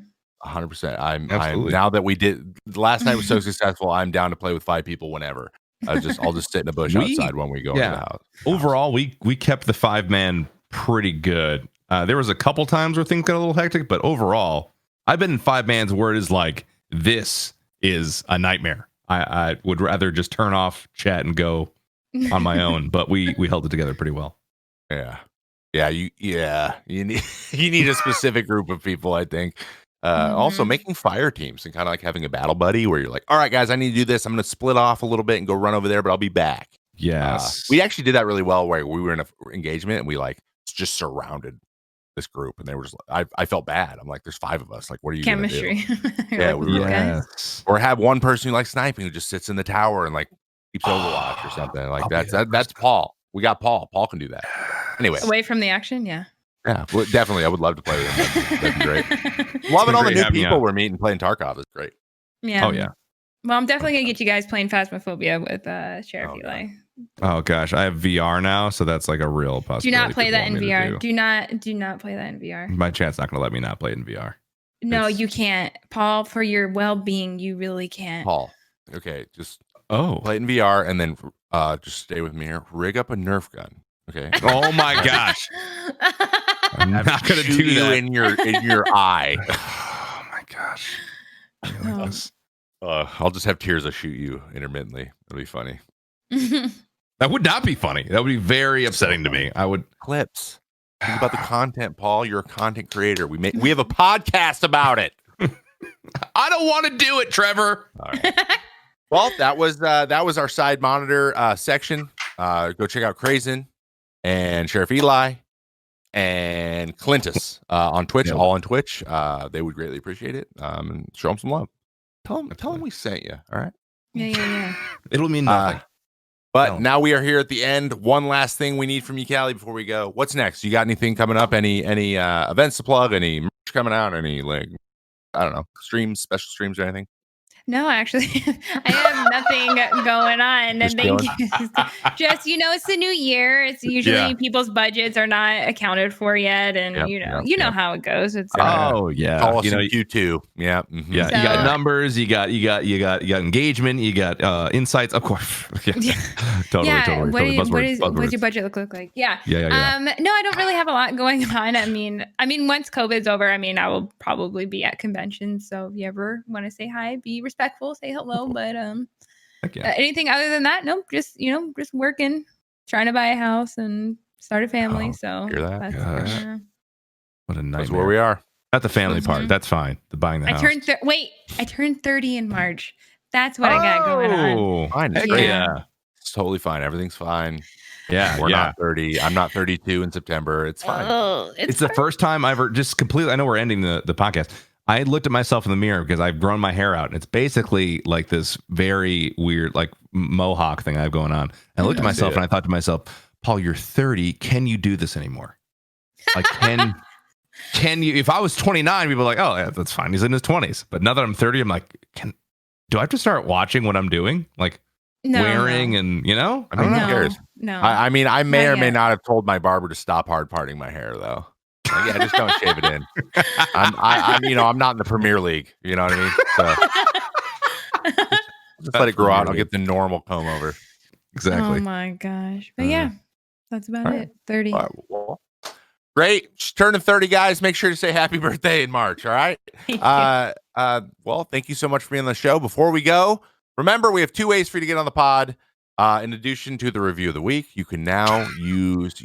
[SPEAKER 3] 100%. I'm now that we did last night was so successful. I'm down to play with 5 people whenever. I'll just sit in a bush outside when we go into the house.
[SPEAKER 2] Overall, we kept the 5-man pretty good. There was a couple times where things got a little hectic, but overall, I've been in 5-mans where it is like this is a nightmare. I would rather just turn off chat and go on my own, but we held it together pretty well.
[SPEAKER 3] You need a specific group of people, I think. Also making fire teams and kind of like having a battle buddy where you're like, all right, guys, I need to do this. I'm going to split off a little bit and go run over there, but I'll be back.
[SPEAKER 2] Yes.
[SPEAKER 3] We actually did that really well where we were in an engagement and we like just surrounded this group, and they were just like, I felt bad. I'm like, there's 5 of us. Like, what are you
[SPEAKER 6] chemistry?
[SPEAKER 3] Yeah, we were or have one person who likes sniping who just sits in the tower and like keeps Overwatch or something. Like that's Paul. We got Paul. Paul can do that. Anyway,
[SPEAKER 6] away from the action, yeah,
[SPEAKER 3] well, definitely. I would love to play with him. That'd be great. Loving all the new people we're meeting playing Tarkov is great.
[SPEAKER 6] Yeah.
[SPEAKER 2] Oh yeah.
[SPEAKER 6] Well, I'm definitely gonna get you guys playing Phasmophobia with Sheriff Eli.
[SPEAKER 2] Oh gosh, I have VR now, so that's like a real possibility.
[SPEAKER 6] Do not play that in VR. Do not play that in VR.
[SPEAKER 2] My chat's not going to let me not play it in VR.
[SPEAKER 6] No, you can't, Paul. For your well-being, you really can't.
[SPEAKER 3] Paul, okay, just play it in VR and then just stay with me here. Rig up a Nerf gun. Okay.
[SPEAKER 2] Oh my gosh, I'm not going to do
[SPEAKER 3] you
[SPEAKER 2] that
[SPEAKER 3] in your eye.
[SPEAKER 2] Oh my gosh.
[SPEAKER 3] I'll just have tears. I shoot you intermittently. It'll be funny.
[SPEAKER 2] That would not be funny. That would be very upsetting to me. I would
[SPEAKER 3] clips. Think about the content, Paul. You're a content creator. We have a podcast about it.
[SPEAKER 2] I don't want to do it, Trevor.
[SPEAKER 3] All right. Well, that was our side monitor section. Go check out Crazen and Sheriff Eli and Clintus on Twitch. All on Twitch. They would greatly appreciate it. And show them some love. Tell them we sent you. All right.
[SPEAKER 6] Yeah.
[SPEAKER 2] It'll mean nothing.
[SPEAKER 3] But now we are here at the end. One last thing we need from you, Callie, before we go. What's next? You got anything coming up? Any events to plug? Any merch coming out? Any like, I don't know, streams, special streams or anything?
[SPEAKER 6] No, actually, I have nothing going on.
[SPEAKER 3] Just
[SPEAKER 6] Thank you. Just, it's the new year. It's usually people's budgets are not accounted for yet. And, you know how it goes. It's
[SPEAKER 2] oh, yeah.
[SPEAKER 3] Call us in Q2. Yeah. Mm-hmm.
[SPEAKER 2] Yeah.
[SPEAKER 6] So,
[SPEAKER 2] you got numbers. You got engagement. You got insights. Of course. Yeah. Totally.
[SPEAKER 6] What does your budget look like? Yeah. No, I don't really have a lot going on. I mean, once COVID's over, I will probably be at conventions. So if you ever want to say hi, be respectful, say hello. But anything other than that, no, just working, trying to buy a house and start a family. So
[SPEAKER 3] hear that?
[SPEAKER 6] That's
[SPEAKER 2] what a nightmare.
[SPEAKER 3] That's where we are.
[SPEAKER 2] At the family part. That's fine. The buying the house.
[SPEAKER 6] I turned 30 in March. That's what I got going on.
[SPEAKER 3] Fine.
[SPEAKER 2] Yeah.
[SPEAKER 3] It's totally fine. Everything's fine.
[SPEAKER 2] Yeah.
[SPEAKER 3] We're not 30. I'm not 32 in September. It's fine.
[SPEAKER 6] Oh,
[SPEAKER 2] it's the first time I ever just completely. I know we're ending the podcast. I looked at myself in the mirror because I've grown my hair out. And it's basically like this very weird, like mohawk thing I have going on. And I looked at myself and I thought to myself, Paul, you're 30. Can you do this anymore? Like, can you? If I was 29, people are like, oh, yeah, that's fine. He's in his 20s. But now that I'm 30, I'm like, do I have to start watching what I'm doing? Like wearing and, I don't know.
[SPEAKER 3] Who cares?
[SPEAKER 6] No.
[SPEAKER 3] I may or may not have told my barber to stop hard parting my hair, though. Like, just don't shave it in. I'm not in the Premier League. You know what I mean? So just let it grow out. I'll get the normal comb over.
[SPEAKER 2] Exactly.
[SPEAKER 6] Oh my gosh. But yeah, that's about it. 30.
[SPEAKER 3] All right, well, great. Just turning 30, guys. Make sure to say happy birthday in March. All right. Well, thank you so much for being on the show. Before we go, remember, we have 2 ways for you to get on the pod. In addition to the review of the week, you can now use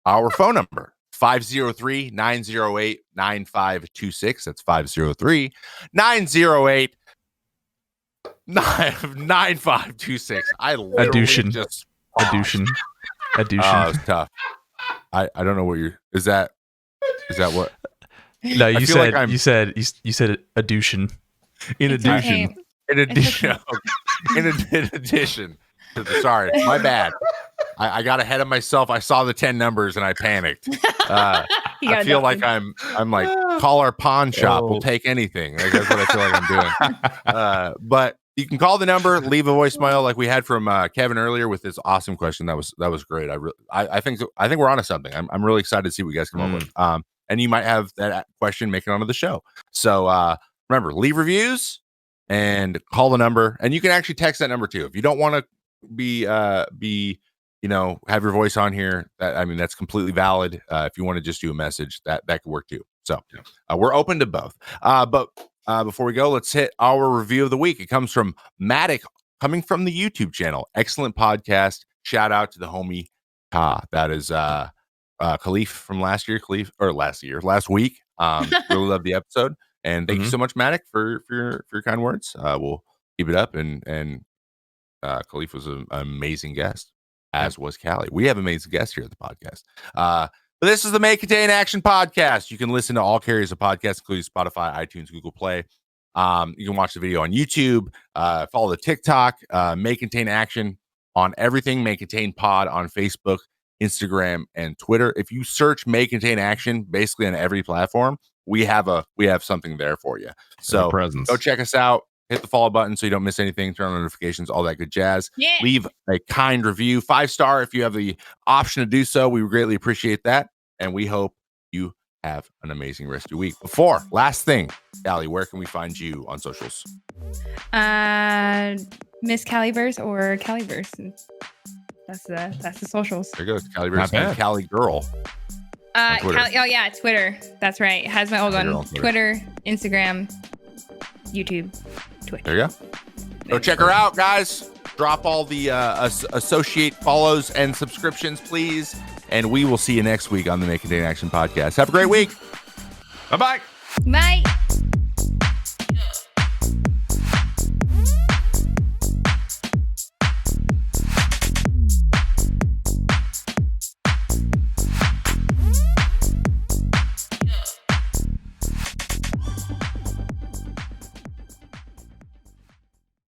[SPEAKER 3] our phone number. 503-908-9526. That's 503-908-9526. I literally just
[SPEAKER 5] Adduction.
[SPEAKER 3] Oh, it's tough. I don't know what is that what?
[SPEAKER 5] No, you said adduction. In addition.
[SPEAKER 3] In addition. In addition. Sorry, my bad. I got ahead of myself. I saw the 10 numbers and I panicked. I feel like I'm like, call our pawn shop. We'll take anything. Like, that's what I feel like I'm doing. But you can call the number, leave a voicemail like we had from Kevin earlier with this awesome question. That was great. I think we're onto something. I'm really excited to see what you guys come up with. And you might have that question make it onto the show. So remember, leave reviews and call the number. And you can actually text that number too. If you don't want to be have your voice on here, that's completely valid. If you want to just do a message, that could work too. So we're open to both. But before we go, let's hit our review of the week. It comes from Matic, coming from the YouTube channel. Excellent podcast. Shout out to the homie Ka. That is Khalif from last week. Really love the episode. And thank you so much, Matic, for your kind words. We'll keep it up. And Khalif was an amazing guest, as was Callie. We have amazing guests here at the podcast. But this is the May Contain Action podcast. You can listen to all carriers of podcasts, including Spotify, iTunes, Google Play. You can watch the video on YouTube. Follow the TikTok, May Contain Action on everything. May Contain Pod on Facebook, Instagram, and Twitter. If you search May Contain Action, basically on every platform, we have something there for you. So go check us out. Hit the follow button so you don't miss anything. Turn on notifications, all that good jazz. Yeah. Leave a kind review, 5-star if you have the option to do so. We would greatly appreciate that. And we hope you have an amazing rest of your week. Last thing, Callie, where can we find you on socials?
[SPEAKER 6] Miss Caliverse or Caliverse. That's the socials.
[SPEAKER 3] There goes Caliverse and Cali Girl.
[SPEAKER 6] Twitter. That's right. It has my old one. Twitter, Instagram, YouTube, Twitch.
[SPEAKER 3] There you go. Go check her out, guys. Drop all the associate follows and subscriptions, please. And we will see you next week on the Make It Action podcast. Have a great week.
[SPEAKER 2] Bye-bye.
[SPEAKER 6] Bye.